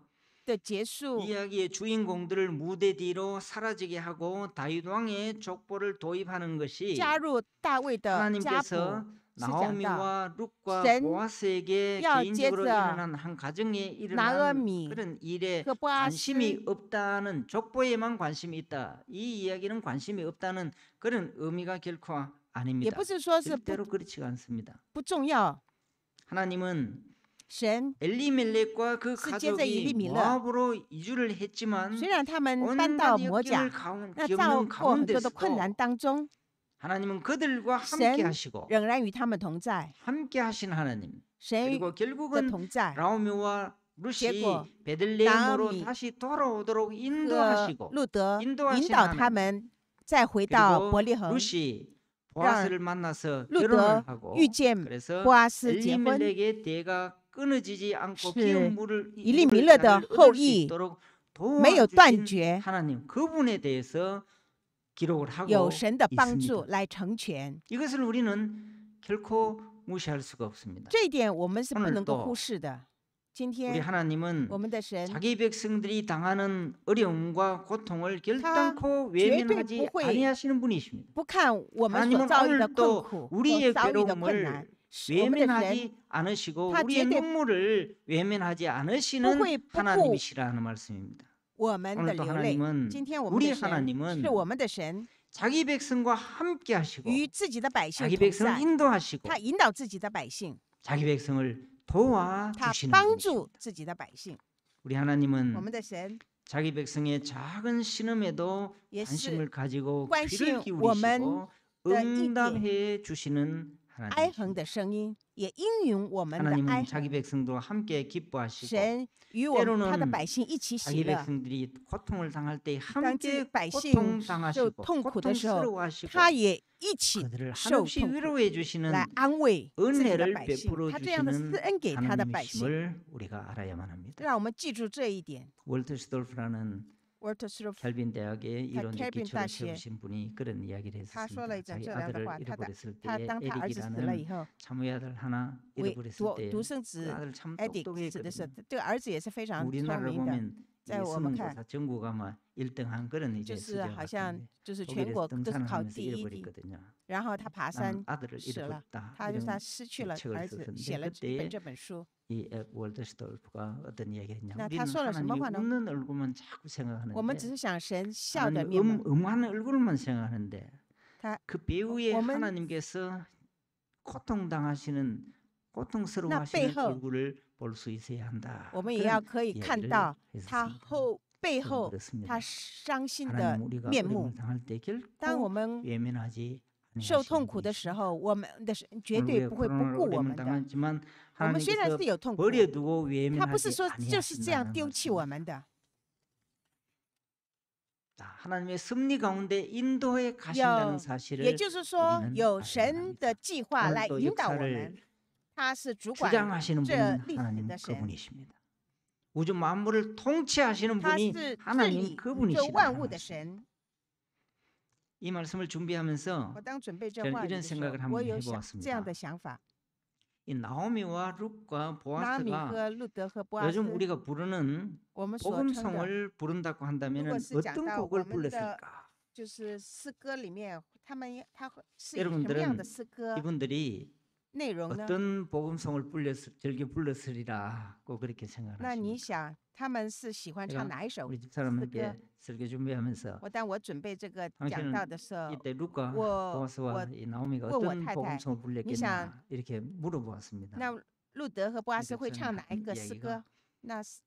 的结束， 이야기의 주인공들을 무대 뒤로 사라지게 하고 다윗 왕의 족보를 도입하는 것이 加入大卫的家谱， 하나님께서 是讲到 나오미와 룻과 전 보아스에게 야, 개인적으로 제자, 일어난 한 가정에 일어난 나오미, 그런 일에 그 보아스, 관심이 없다는, 족보에만 관심이 있다, 이 이야기는 관심이 없다는 그런 의미가 결코 也 아닙니다. 不是说是 절대로 그렇지가 않습니다. 不重要。 하나님은 神 엘리멜렉과 그 是接着以利 가족이 米勒， 모압으로 이주를 했지만 虽然他们搬到 온갖 摩甲， 역경을 那遭 겪는 过很多的困难 가운데서도 当中， 하나님은 그들과 神 함께 하시고 仍然与他们同在， 함께 하신 하나님, 神 그리고 的 결국은 同在 나오미와 룻이结果 베들레헴으로 나오미 다시 돌아오도록 和 인도하시고 路德 인도하신 引导他 하나님, 们再回到 그리고 伯利恒， 룻이 보아스를 만나서 路 결혼을 德 하고 遇见 그래서 波阿斯结婚， 엘리멜렉의 대가 끊어지지 않고 是 기운 물을以利米勒的 얻을 수 后裔 있도록 没有断 도와주신 绝， 하나님, 그분에 대해서 기록을 有 하고 神的帮助 있습니다. 来成全。 이것을 우리는 결코 무시할 수가 없습니다. 这一点我们是不 오늘 能够 또 忽视的。今 우리 天 하나님은 我们的神 자기 백성들이 당하는 어려움과 고통을 결단코 绝对 외면하지 不会 아니하시는 분이십니다. 不看我们所 하나님은 遭遇的困 오늘도 苦， 우리의 所遭遇的困难 괴로움을 ，我们的神 외면하지 않으시고 다 우리의 절대 눈물을 외면하지 않으시는 不会不顾 하나님이시라는 말씀입니다. 我们的 오늘도 流泪。 하나님은 今天我们 우리 的神 하나님은 是我们的神， 자기 백성과 함께 하시고 与自己的百姓 자기 同 백성을 在， 인도하시고 他引导自己的百姓， 자기 백성을 他 도와주시는 帮 분이십니다. 助自己的百姓。 우리 我 하나님은 们的神 자기 백성의 작은 신음에도 也是 관심을 가지고 关心 귀를 我们 기울이시고 的意见 응답해 주시는 哀恒 하나님이십니다. 的声音，也应允我们的哀 하나님은 恒。 자기 백성도 함께 기뻐하시고 神与我们 때로는 他的百姓一起 자기 喜乐。 백성들이 고통을 당할 때 当 함께 这百姓 고통 受 당하시고 痛苦的时候， 고통스러워하시고 他也一起 그들을 受 한없이 痛苦， 위로해 주시는 来安慰自己的 은혜를 百姓。 베풀어 他这样的施 주시는 恩给他的百姓， 하나님이심을 우리가 알아야만 합니다. 让我们记住这一点。 월터 스돌프라는 Walter Stroff 켈빈 대학의 이론 켈빈 기초를 다시에 세우신 분이 그런 이야기를 他说了 했었습니다. 一整 자기 这样的 아들을 话，他的 잃어버렸을 他 때에 当他儿子死了 에릭이라는 以后， 참의 아들 하나 为 잃어버렸을 때 独生 그 子 아들 참 Eddie 死的时候 똑똑했거든요. ，这个儿子也是非常聪 우리나라를 明的， 보면 이 在我们看 설문조사 전국 아마 1등한 그런 就 이제 是 수준 好像 같은데 就是全 독일에서 国都是 등산을 考 하면서 第一的， 잃어버렸거든요. 然后他爬 나는 山 아들을 死了， 잃어버렸다. 他就是他 이런 失去了 책을 儿子， 썼는데 写了这 그때 这本书。 이 월더스돌프가 어떤 이야기했냐? 那 우리는 他说了什么话 하나님이 呢？ 웃는 얼굴만 자꾸 我们 생각하는데 只是想神笑的 하나님 面貌， 음한 얼굴만 생각하는데 他 그 배우의 我们 하나님께서 고통당하시는 那 고통스러워하시는 背后 얼굴을 볼 수 있어야 한다. 我们也要可以看 이야기를 到他 했었습니다. 背 저는 后 그렇습니다. 他伤心的 하나님 우리가 面目 어려움을 。 당할 때 当我 결코 们 외면하지 受痛 아니하시는 苦的 분이십니다. 时候，我们的神绝 오늘 对 우리가 不会不 코로나로 顾我 어려움을 们的。 당했지만 我们虽然 하나님께서 是有痛苦， 버려두고 他不是 외면하지 说就是这样 아니하신다는 丢弃 말씀. 我们的。 하나님의 섭리 가운데 인도해 가신다는 也 사실을 就是说， 우리는 有 알아야 神 합니다. 的计划来 오늘도 引导我 역사를 们，他是主管 주장하시는 这 분은 历史 하나님 的神， 그분이십니다. 우주 만물을 통치하시는 他 분이 是治 하나님 理宇宙 그분이시다. 万物的神。 이 말씀을 준비하면서 我当准备这 저는 话语 이런 的时 생각을 候， 한번 我有想这样 해보았습니다. 的想法。 이 나오미와 룻과 拿米 보아스가 和路德和波阿 요즘 斯， 우리가 부르는 我们所称的 복음성을 부른다고 한다면 如果是讲 어떤 到我 곡을 们的 불렀을까? 就是诗歌里面，他会是以什么 여러분들은 样的诗歌 이분들이 内容呢？ 어떤 복음성을 즐겨 불렀으리라고 그렇게 那你 생각하십니까? 想他们是喜欢 제가 唱哪一首 우리 诗 집사람에게 歌？ 설교 준비하면서 当我准备这个 당신은 讲道的时候， 이때 룻과 워- 보아스와 워- 이 나오미가 워- 어떤 워- 복음성을 불렀겠냐 상- 이렇게 물어보았습니다. 那路德和波阿斯会 이 唱哪一 집사람이 个 한 诗 이야기가 歌？那是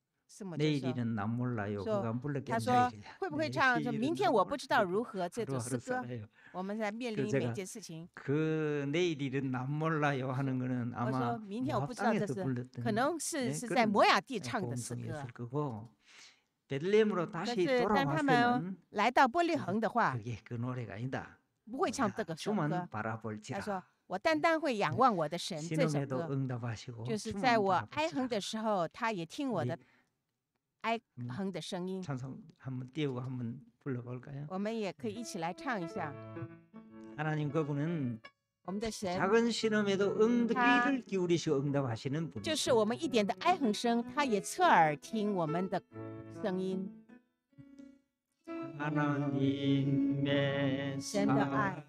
我就说， 내일이는 난 몰라요. 저- 그가 他 불렀겠냐. 说会不会唱？说 내일은 明 난 天我不知道 몰라요. 如何这首诗 하루하루 歌。 살아요. 我们在面临 제가 每件事情。 그 내일이는 난 몰라요 하는 거는 我 아마 说明天我不知道这 모압당에서 是， 불렀던 可能是 네, 是在 그런 摩亚地唱的诗歌。 복음성이었을 거고 베들레헴으로 但 다시 是当他们 돌아왔으면 来到伯利恒的话， 그게 그 노래가 아니다. 不会唱这个首 주만 歌。他 바라볼지라. 说：“我单单会仰望我的神。”这首 신음에도 歌 응답하시고 就是 주만 在我哀哼 바라볼지라. 的时候，他也听我的 우리 哀哼的声音。 찬송 한번 띄우고 한번 불러볼까요? 我们也可以一起来唱一下。 하나님 그분은 我们的神 작은 신음에도 귀를 기울이시고 응답하시는 분이죠. 就是我们一点的哀哼声，他也侧耳听我们的声音。 하나님의 神的爱，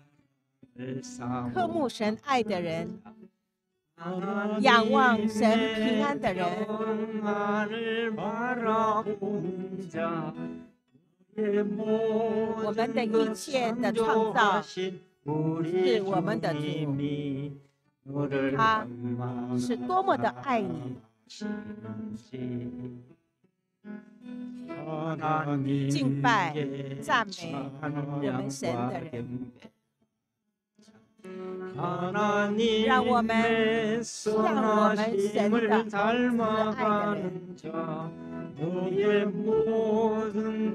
사랑을 渴慕神爱的人，仰望神平安的人， 평안을 바라본 자, 我们的一切的创造是我们的主，他是多么的爱你。 敬拜、赞美我们神的人，让我们像我们神的慈爱的人。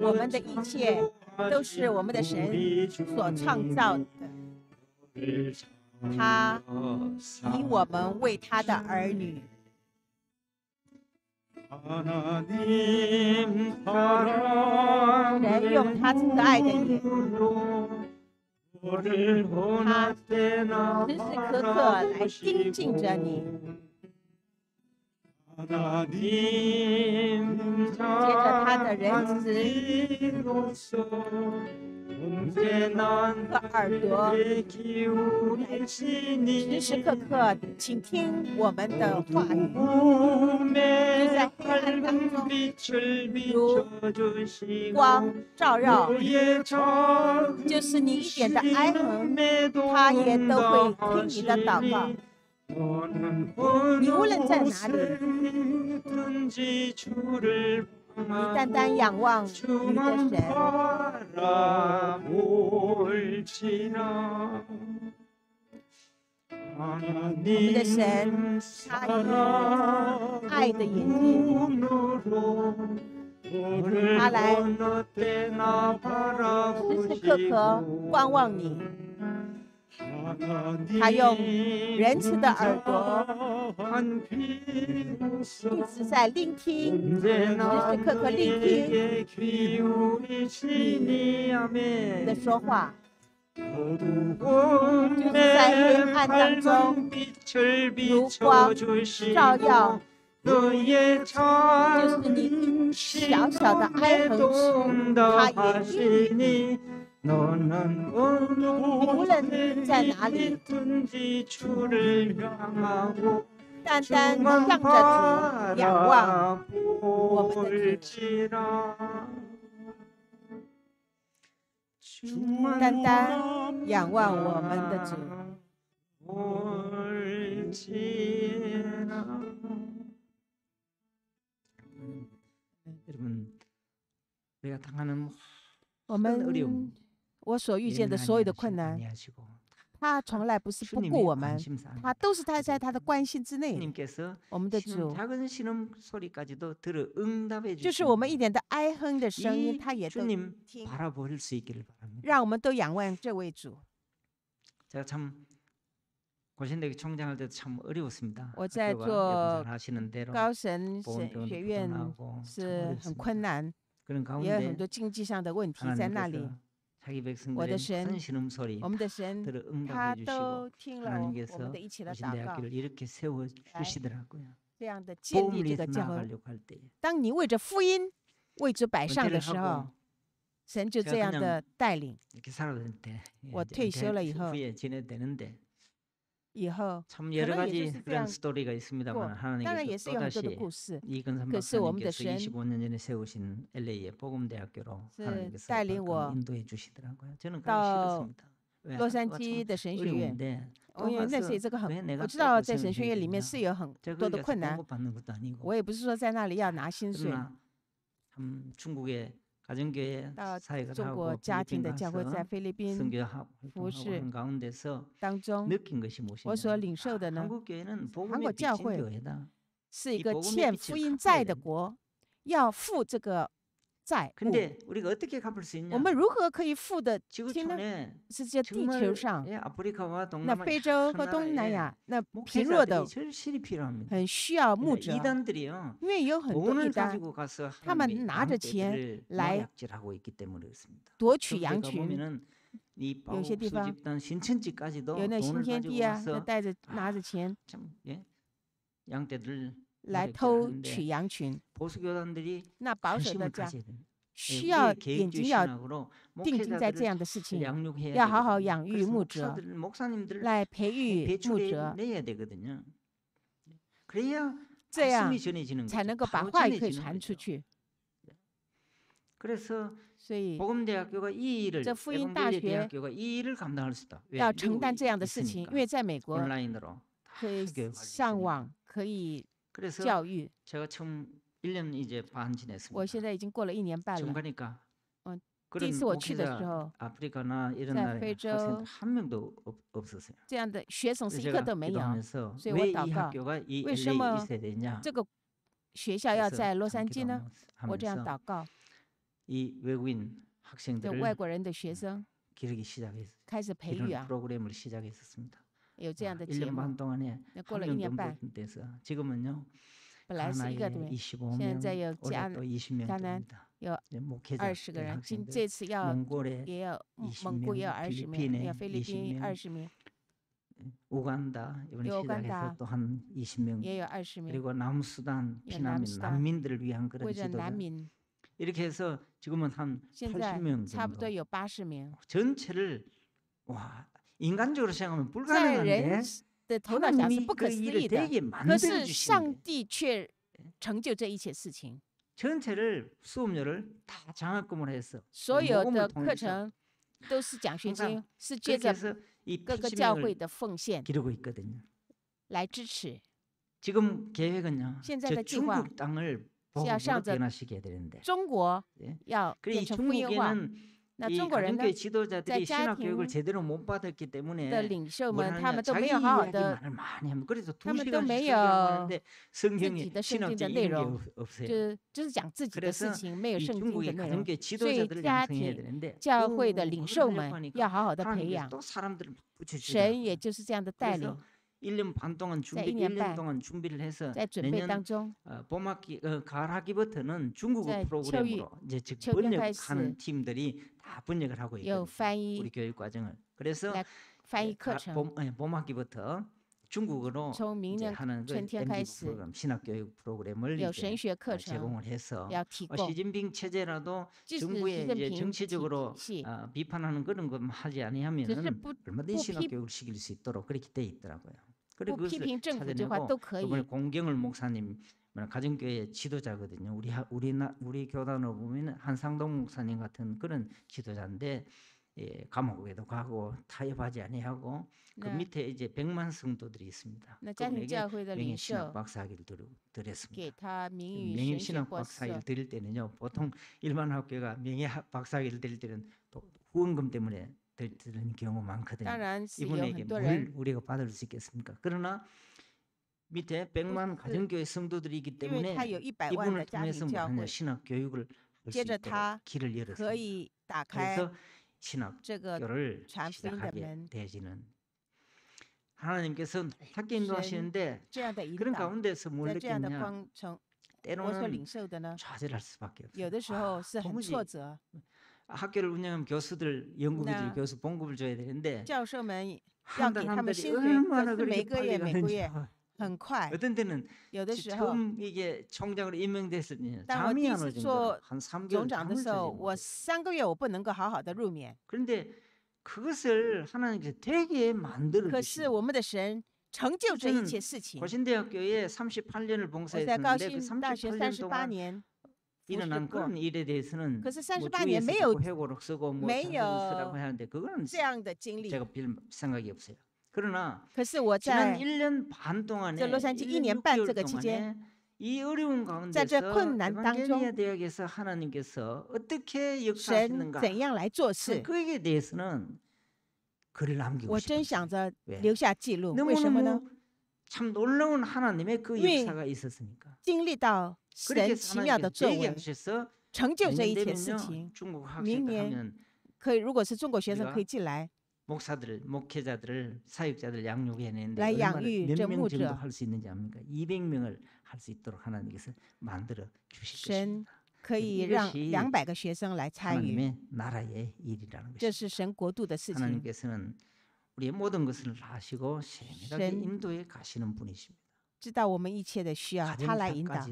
我们的一切都是我们的神所创造的，他以我们为他的儿女。 神用他慈爱的眼，他时时刻刻来盯紧着你。接着他的仁慈和耳朵，时时刻刻倾听我们的话语。就在黑暗当中，如光照耀，就是你一点的哀哼，他也都会听你的祷告。 你无论在哪里，你单单仰望你的神。我们的神，他以爱的眼睛，他来时时刻刻观望你。 他用仁慈的耳朵，一直在聆听，时时刻刻聆听你的说话。就是在黑暗当中，如光照耀，就是你小小的哀哼时，他也应你。 你无论在哪里，单单向着主仰望我们的主，单单仰望我们的主。 我们我所遇见的所有的困难，他从来不是不顾我们，他都是他在他的关心之内。我们的主，就是我们一点的哀哼的声音，他也都听，让我们都仰望这位主。我在做高神学院是很困难，也有很多经济上的问题在那里。 我的神，我们的神，他都听了我们的一起的祷告，这样的建立这个教会。当你为着福音为主摆上的时候，神就这样的带领。我退休了以后，可能也就是这样过，当然也是有很多的故事。可是我们的神是带领我到洛杉矶的神学院，因为那时这个我知道在神学院里面是有很多的困难。我也不是说在那里要拿薪水。到中国家庭的教会在菲律宾服事当中，我所领受的呢，韩国教会是一个欠福音债的国，要付这个债务。我们如何可以付得清呢？是在地球上，那非洲和东南亚那贫弱的很需要牧者，因为有很多异端，他们拿着钱来夺取羊群， 이保守집단 신천지까지도 有那新 돈을 天 가지고 地啊， 와서 拿着钱 참 예? 양떼들 来 노릇질 偷 하는데 取羊群。 보수 교단들이 那保守的 관심을 家 가져야 됩니다. 需要 우리의 眼 계획주의 睛要 신학으로 定睛在这 목회자들을 样的事情， 양육해야 要好好 되거든요. 养育 그래서 牧者， 목사님들 来培育牧 배출해 者， 내야 되거든요. 그래야 这样 말씀이 전해지는 才 거죠. 能够把 바로 话语可以 전해지는 传出 거죠. 去。 그래서 所以 복음대학교가 이 일을 这福音大学 에반겔리아 대학교가 이 일을 감당할 수 있다. 왜? 要承担 미국에 这样的事情， 있으니까. 因为在美国 온라인으로 可以 다 교육할 수 上 있으니까. 网，可以 그래서 教育。 제가 처음 1년 이제 반 我 지냈습니다. 现在已经过了1年半 처음 了。 가니까 第 그런 一次我去的时 목회자 候， 아프리카나 이런 在 나라의 非洲 학생들 한 명도 없었어요. 这样的学生是 그래서 一个 제가 都没有。 기도하면서 所以我 왜 이 祷告， 학교가 이 为什 LA 么 있어야 되냐? 这个学校要 그래서 在洛 참 杉矶呢？我这样 기도하면서 祷告， 이 외국인 这 학생들을 外国人的学生 기르기 시작했어요. 开始培育 이런 啊， 프로그램을 시작했었습니다. 有这样的节 1년 目。 반 동안에 那过了 한 1年 명도 半， 못 돼서 지금은요. 本来是一个 가나에 队， 25명, 现在有 올해 加 또 20명 加南 됩니다. 有 목회자 20个人，今 학생들, 这次要 몽골에 也有 20蒙古也有명, 20名， 필리핀에 有菲律宾 20명, 20名， 우간다 이번에 요 시작해서 우간다 또 한 20명 也有20名， 그리고 남수단 예, 피난민 남수단. 난민들을 위한 그런 或者 지도자 难民， 이렇게 해서 지금은 한 现在 80명 差不多 정도 有80名。 전체를 와 인간적으로 생각하면 在 불가능한데 人的头脑想是 하나님이 不可 그 思 일을 议的， 되게 可是 만들어 上 주시는데 帝却成就这一切事情。 전체를 수업료를 다 장학금을 해서 所有 모금을 的课 통해서 程都是奖学 항상 金，是借 그렇게 着 해서 이 各个教会 80명을 的奉献 기르고 있거든요. 来支持。 지금 계획은요. 现在 저 的计划 중국 땅을 야, 복음으로 向着 변화시켜야 되는데 中国 예. 要 그래 变 이 成福音化， 중국에는 那 이 中国人呢 가정교회 지도자들이 在家 신학 교육을 庭 제대로 못 받았기 的 때문에 领袖们， 뭘 他 하느냐 们都没 자기 有好好的 이야기만을 많이 하면 그래서 他们都 2시간씩 没有 설교하는데 自 성경에 己的圣经的 신학적인 内 이런 容， 게 없어요. 就是讲自己的事 그래서 情，没有 이 圣经的 중국의 内容。 가정교회 所以 지도자들을 家 양성해야 庭 되는데 教会的领袖 그걸 们 하려고 하니까 要好好的培 하나님께서 养， 또 사람들을 막 붙여주시더라고요. 神也就是这样的带领， 그래서 1년 반 동안 준비, 1年 1년 半 동안 준비를 해서 在准备 내년 当中， 봄학기 가을학기부터는 중국어 在 프로그램으로 이제 즉 秋天开 번역하는 始 팀들이 다 번역을 하고 有 있거든요. 翻 우리 译 교육 과정을. 그래서 来翻译课程， 봄학기부터 중국어로 从明 이제 年 하는 그 春天开 MG 始 프로그램 신학교육 프로그램을 有 이제 神学课程 제공을 해서 要提供， 시진핑 체제라도 即使习 정부에 近 이제 平 정치적으로 体系， 비판하는 그런 것만 하지 只是 아니하면은 不 얼마든지 부 신학 피 교육을 시킬 수 있도록 그렇게 돼 있더라고요. 그리고 不批 그것을 评政府的话 찾아내고 都可 이번에 以。 공경을 목사님 가정교회 지도자거든요. 우리 교단으로 보면 한상동 목사님 같은 그런 지도자인데 예, 감옥에도 가고 타협하지 아니하고 그 那 밑에 이제 100만 성도들이 있습니다. 那家庭 그분에게 教会的领 명예신학 袖 박사학위를 给 드렸습니다. 他名誉神学 명예신학 博士， 박사학위를 드릴 때는요. 보통 일반 학교가 명예 박사학위를 드릴 때는 또 후원금 때문에 드리는 경우 많거든요. 当然是有 이분에게 很多 뭘 人， 우리가 받을 수 있겠습니까? 그러나 밑에 100만 가정교회 성도들이 있기 因为 때문에 他有100万的 이분을 家 통해서 庭教 뭐하냐 会， 신학 교육을 할 수 接着 있도록 他 길을 可 열었습니다. 以打开 그래서 신학 这个 교를 传福音的 시작하게 门， 되지는 하나님께서 놀랍게 인도하시는데 这样的引 그런 导， 가운데서 뭘 在这样的 느꼈냐 光程，我所 때로는 领受的呢， 좌절할 수밖에 有 없어요. 的时候是很 도무지 挫折。 학교를 운영하면 교수들 연구비들 나 교수 봉급을 줘야 되는데 教授们要 한 给 달 他 한 们 달이 薪水， 얼마나 可是每 그렇게 个月 빨리 每个 가는지 月很快， 어떤 때는 有的时候， 처음 이게 총장으로 임명됐을 当我第 잠이 一 안 올 次 정도로 做 한 3개월 总长的 잠을 时候， 자지 我 못해요. 3个月我不能够好好的入眠。 그런데 그것을 하나님께서 되게 만들어 可是 주시고 我们的神成就这一切事情。 고신대학교에 38년을 我在高 봉사했는데 그 新大学 38년 38 동안 年服侍 일어난 过， 그런 일에 대해서는 可是 뭐 38年 주위에서 没有 자꾸 회고록 쓰고 뭐没 자료를 有 쓰라고 하는데 그거는 这样的经历。 제가 별 생각이 없어요. 그러나 可是我 지난 在 1년 반 동안에 在洛杉矶 1년 1年半 6개월 这个期间， 동안에 이 어려운 在这 가운데서 困难当中， 에반게리아 대학에서 하나님께서 어떻게 神 역사하시는가 怎样来做事， 그에 대해서는 글을 남기고 我真 싶어요. 想着 왜? 留下记录。为什么呢？ 너무너무 참 놀라운 하나님의 그 因为 역사가 있었으니까. 经历到 그렇게 神奇妙的 하나님께서 作 되게 为， 하셔서 成就这一 내년 切事 되면요 情。 중국 明 학생들 年 하면 可以，如果是中国学生 우리가 可以进来 목사들을 목회자들을 사역자들 양육해내는데 来 얼마나 养育 몇 这 명 牧 정도 者。 할 수 있는지 압니까? 200명을 할 수 있도록 하나님께서 만들어 주실 神 것입니다. 可以让200个学生来参与。 하나님의 나라의 일이라는 这是神国度的事情。 하나님께서는 우리의 모든 것을 아시고 세밀하게 인도해 가시는 분이십니다. 知道我们一切的需要，他来引导。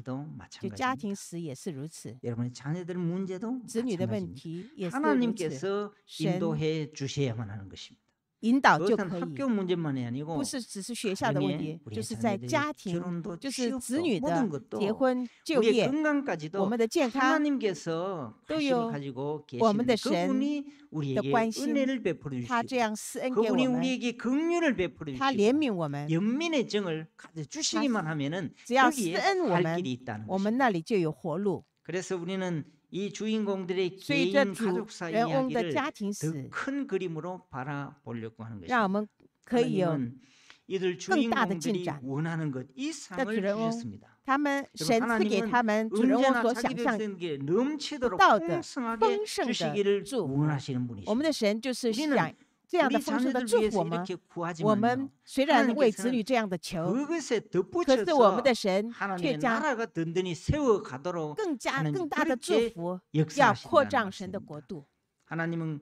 就家庭史也是如此， 여러분의 자녀들 문제도 子女的问题也是如此。 하나님께서 인도해 주셔야만 하는 것입니다. 引导就可以， 학교 문제만이 아니고 不是只是学校的问题，就是在家庭，就是子女的结婚、就业，我们的健康都有我们的神的关心。他这样施恩给我们，他怜悯我们， 연민의 정을 주시기만 하면은 只要施恩我 갈 们， 길이 있다는 我们那里就有活路。 그래서 우리는 이 주인공들의 所以 개인 这 가족사 主人翁的 이야기를 家庭 더 史， 큰 그림으로 바라보려고 하는 让我 것입니다. 们可以有 하나님은 이들 更大的 주인공들이 进展。 원하는 것, 이 这 상을 主人翁 주셨습니다. 他们神赐给他们主人翁 언제나 所 자기 想象 백성에게 넘치도록 到的 풍성하게 丰盛的 주시기를 祝福。 원하시는 我们 분이십니다. 的神就是想这样 우리 的丰盛的 자녀들 祝福 위해서 我们。 이렇게 我 구하지만요. 们虽然为子女这样的求， 그것에 可是我们 덧붙여서 的神却 하나님의 将 나라가 든든히 세워가도록 更하나님 大的祝 그렇게 福要扩 역사하신다는 张神的 말씀입니다. 国度。 하나님은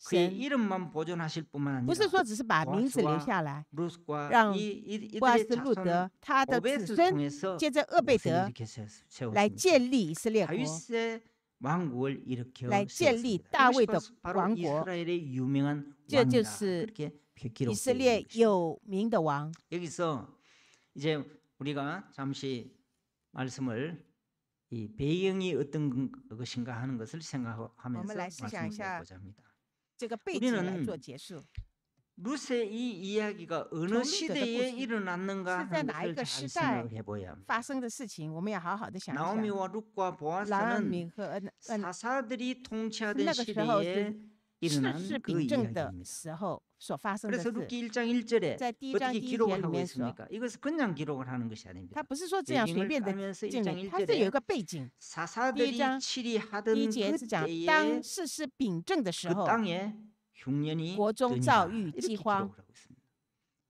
그의 神 이름만 보존하실 뿐만 不是 아니라 说只是把名字留下来， 루스과 让 이들의 波阿斯路 자손 德他的子 오벳을 孙 통해서 借着厄贝 무엇을 德 이렇게 세웠습니다. 来建立以色列国， 다윗의 왕국을 일으켜 来建立 세웠습니다. 大卫的 이것이 바로 王国。 이스라엘의 유명한 这就 왕이다. 是 그렇게 以 기록되어 色 있는 列 것입니다. 有名的王。 여기서 이제 우리가 잠시 말씀을 이 배경이 어떤 것인가 하는 것을 생각하면서 我们来思想一下 말씀을 보자 합니다. 这个背景来做结束。 룻의 이 이야기가 어느 룻의 시대에故事 일어났는가 是在 하는 哪一 것을 个 잘 时代 생각을 해봐야 합니다. 发生的事情，我们要好好的想一想。 나오미와 룻과 拉 보아스는 米和사사들이 통치하던 那个时候 시대에 是 일어난 世事 그 秉正的 이야기입니다. 时候所发生的 그래서 事。 룻기 1장 1절에 在第一章 어떻게 第一节 기록을 里 하고 面说， 있습니까? 이것은 그냥 기록을 하는 것이 他 아닙니다. 不是说这样随 배경을 便的 까면서 建 1장 立，它是有一 1절에 个背景。 사사들이 第一章 치리하던 第一节 그 是讲， 때에 当世事秉正的时 그 候， 땅에 흉년이 国中 드니라. 遭遇 이렇게 饥荒。 기록을 하고 있습니다.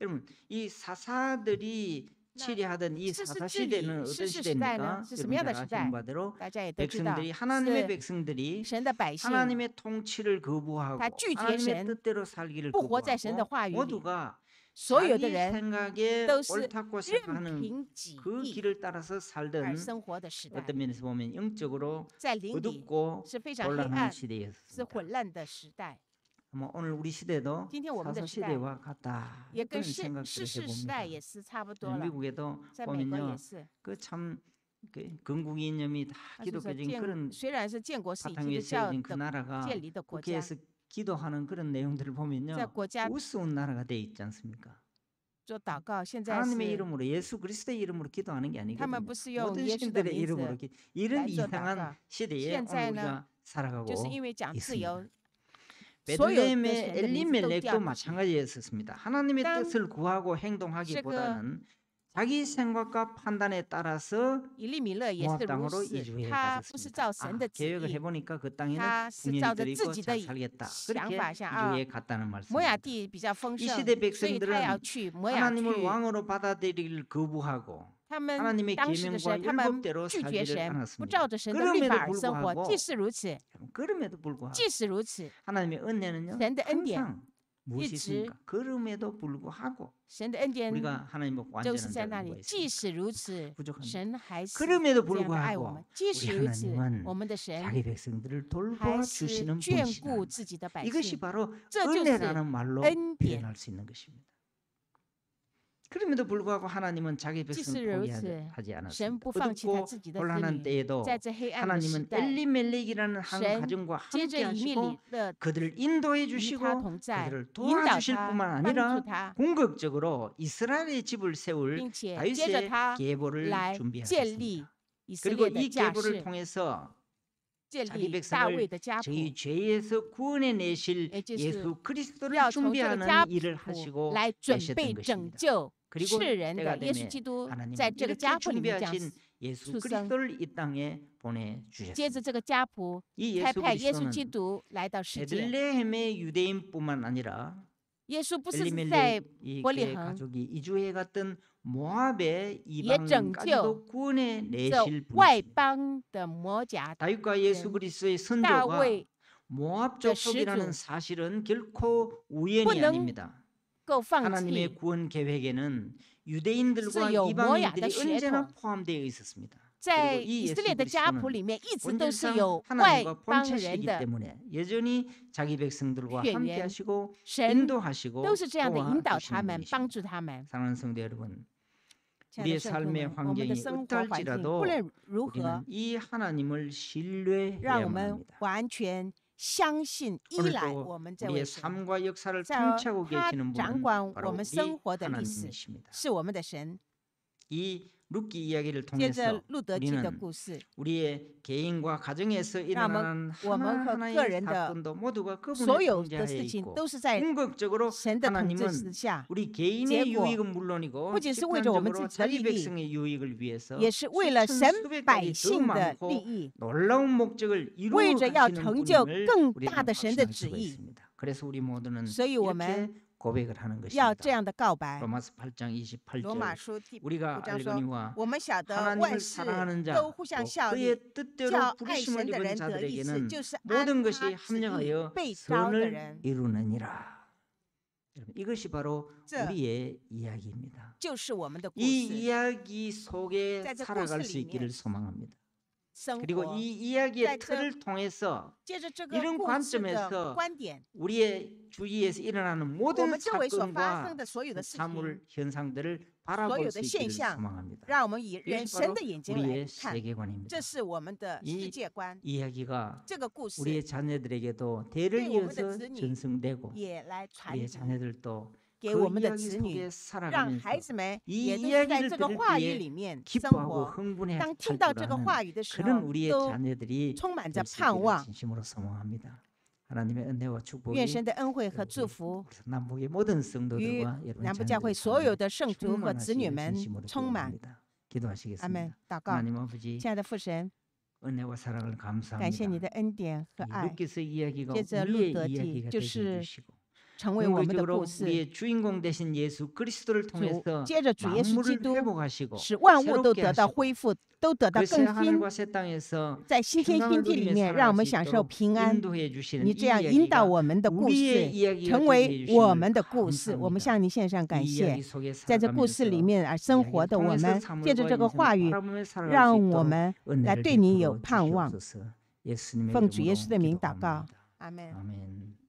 여러분, 이 사사들이 치리하던 이 世事 사사 治理 시대는 世 어떤 事时代呢 시대입니까? 是什么样的 여러분 时 잘 代 아시는 바대로 大家也都知道， 백성들이 하나님의 是 백성들이 神的百姓 하나님의 통치를 거부하고 他拒绝 하나님의 神 뜻대로 살기를 不活在神的 거부하고 话语里， 모두가 所有的 자기 人 생각에 都是 옳다고 任 생각하는 凭己 그 意 길을 따라서 而 살던 生活的时代， 어떤 면에서 보면 영적으로 在灵里 어둡고 是非常黑 곤란한 暗、是 시대였습니다. 混乱的时代。 뭐 오늘 우리 시대도 今天我们的 사사 时代 시대와 같다 也跟 그런 世 생각들을 世时代 해봅니다. 也是差不多了， 미국에도 在美国 보면요 也是。 그참 건국이 이념이 다 他是说 기독교적인 그런 虽然是建国是以 바탕 基 위에 督教 세워진 그 的 나라가 建立的国家， 국회에서 기도하는 그런 내용들을 在 보면요 国家 우스운 나라가 돼 있지 않습니까? 做祷告，现在 하나님의 是 이름으로 예수 그리스도의 이름으로 기도하는 게 他们 아니거든요. 不是用 모든 耶稣的 신들의 名 이름으로 字， 이런 来做祷 이상한 告。 시대에 现 오늘 在呢， 우리가 살아가고 就是因为讲自 있습니다. 由，所有的 베들레헴의 神的名字都 엘리멜렉도 掉进去。 마찬가지였었습니다. 하나님의 땅- 뜻을 구하고 행동하기보다는 자기 생각과 판단에 따라서 以利米勒也 모압 是如 땅으로 此， 이주해 他不是 가졌습니다. 照神的旨 계획을 意， 해보니까 그 땅에는 他是 풍년이 照着 들이고 自己 잘 的 살겠다. 想 그렇게 法想 이주해 갔다는 摩 말씀입니다. 亚地比较丰 이 盛， 시대 所以他要 백성들은 去摩亚 하나님을 去。 왕으로 받아들이기를 거부하고 他们 하나님의 当时的 계명과 神，他们 율법대로 拒绝 살기를 神，不 않았습니다. 照着神的律 그럼에도 法而生活。 불구하고 即使如此， 그럼에도 불구하고 即使如此， 하나님의 은혜는요 神的恩典 항상 무엇이 一直 있습니까? 그럼에도 불구하고 神的恩典 우리가 하나님의 就 완전한 是在那 자가 里。即 있습니다. 使如此， 부족합니다. 神还是 그럼에도 这样的爱我们 불구하고 。即使 우리 如此， 하나님은 我们的神 자기 백성들을 还是 돌보아주시는 眷 분이시다. 顾自己的百 이것이 姓。 바로 这就是 은혜라는 말로 恩典。 표현할 수 있는 것입니다. 그럼에도 불구하고 하나님은 자기 即使 백성을 如此， 포기하지 神 않았습니다. 不放弃他 어둡고 自己的子 곤란한 女， 때에도 在这黑暗的时 하나님은 代， 엘리멜렉이라는 한 神 가정과 接 함께 着以面 하시고 里的 그들을 인도해 与他 주시고 同在， 그들을 引导 도와주실 他， 뿐만 帮助 아니라 他， 궁극적으로 이스라엘의 집을 세울 并且接着 다윗의 他 계보를 来建 준비하셨습니다. 立以色 그리고 列的 이 家 계보를 室， 통해서 建 자기 立大卫 백성을 的家谱， 저희 죄에서 구원해 내실 也就是 예수 그리스도를 要从这个 준비하는 家 일을 谱 하시고 来准备 계셨던 拯 것입니다. 救 그리고 世人 때가 的耶稣 되면 基督， 하나님은 在这个 이렇게 家谱里面这样 준비하신 예수 출생. 그리스도를 이 땅에 接 보내주셨습니다. 着这个家谱 이 差 예수 派耶稣 그리스도는 基督来到世界， 베들레헴의 유대인뿐만 아니라 耶稣不是在伯利恒 가족이 이주해 갔던 모압의 也拯救 이방까지도 구원해 这 내실 外 분이십니다. 邦的魔甲 다윗과 예수 그리스도의 大 선조가 卫 모압 그 족속이라는始祖 사실은 결코 우연이 不能 아닙니다. 够放 하나님의 弃 구원 계획에는 유대인들과 是有摩亚的 이방인들이 血 언제나 统 포함되어 있었습니다. 在 그리고 이 以色列 예수 的家谱 그리스도는 里面，一直都是 본질상 有外 하나님과 邦人 본체시기 的 때문에 여전히 자기 백성들과 血 함께 缘， 하시고 神 인도하시고 都是这样的引导 도와주시는 他们，帮 분이십니다. 助他们。 사랑하는 성도 여러분, 亲爱的 우리의 圣徒 삶의 们，我们的 환경이 生活环境 어떨지라도 不论如 우리는 何， 이 하나님을 让我 신뢰해야만 们 합니다. 完全相信、依赖 오늘도 我们这 우리의 位神， 삶과 역사를 在 통치하고 他 계시는 掌 분은 管 바로 我们 우리 生活的意思， 하나님이십니다. 是我们的神。 이 룻기 이야기를 接着 통해서 路德记的 우리는 故事， 우리의 개인과 가정에서 일어나는 我们和个 하나하나의 人的 사건도 모두가 所 그분의 有的 통제하에 事情 있고 都是在 궁극적으로 神的统治 하나님은 之下， 우리 개인의 结果 유익은 물론이고 不仅是为着我们自 집단적으로 己的利 자기 益， 백성의 유익을 위해서 也是为了 수천 神 수백 百 가지 더 姓的 많고 利益， 놀라운 목적을 为 이루어 着要 가시는 成就 분임을 更 우리는 大的神的 확신할 旨 수가 意， 있습니다. 그래서 우리 모두는 所以我 이렇게 们 고백을 하는 要 것입니다. 这样的告白。 로마서 8장 28罗马 절 书第 우리가 5章说， 알거니와 我们晓得 하나님을 万事 사랑하는 자 都互相 또 效力， 그의 뜻대로 叫爱 부르심을 神的 입은 人得益处， 자들에게는 就是按 모든 他 것이 旨意 합력하여 被招的 선을 人， 이루느니라. 여러분, 이것이 바로 这 우리의 이야기입니다. 就是我们的故 이 事， 이야기 속에 在这 살아갈 故 수 事里 있기를 面 소망합니다. 生 그리고 活。 이 이야기의 在这 틀을 통해서 接着这个 이런 故事的 관점에서 观点， 우리의 주위에서 일어나는 我 모든 们周围所发 사건과 生的所有的事 사물 情， 현상들을 所 바라볼 有 수 的现 있기를 象， 소망합니다. 让我们以人 이것이 神 바로 的眼睛来 우리의 看， 세계관입니다. 这是我们的 이 世界观。 이야기가 这个故事 우리의 자녀들에게도 대를 对我们的 이어서 子女 전승되고 也来传 우리의 递 자녀들도 给 그 我们的 이야기 子女， 속에 让孩 살아가면서 子们 이 也都是在 이야기를 这个 들을 话语 때에 里面生 기뻐하고 活。 흥분해 当 할 听 줄 到这个 아는 话语的时 그런 候， 우리의 都 자녀들이 充满着 될 수 盼 있기를 望。 진심으로 소망합니다. 하나님의 은혜와 축복이 愿神的恩惠和 우리 祝福 남북의 모든 与 성도들과 여러분 南部教会 자녀들 所有 삶에 的圣徒和子女 충만하시기를 们 진심으로 充满。 기도합니다. 阿 기도하시겠습니다. 门。祷告， 하나님 아버지 亲爱的父神， 은혜와 사랑을 感谢你 감사합니다. 的恩典和 이 爱， 루키스 이야기가 接着 우리의 路德记 이야기가 就 되게 是 해주시고 成为我们的 궁극적으로 故事。 우리의 주인공 되신 예수 그리스도를 主 통해서 接着主耶稣基 만물을 督 회복하시고 使万物都 새롭게 得到 하시고 恢复，都得到 그 새 更新。 하늘과 새 땅에서 在新天 평강을 新地里 누리며 面，让我 살아갈 们 수 享受 있도록 平安。 인도해 주시는 你 이 这样引导 이야기가 我们的故 우리의 事， 이야기가 成 되게 为 해주심을 我们的故事。我们 감사합니다. 向你献上感 이 谢。 이야기 속에 在这故事里 살아가면서 面而生 이야기를 活的我 통해서 们，借着 사물과 这个 인생을 话语， 바라보며 살아갈 수 让我 있도록 们来 은혜를 对你有 베풀어 盼望。 주시옵소서. 예수님의 奉主耶 이름으로 稣的名祷告， 기도합니다. 阿门。 아멘.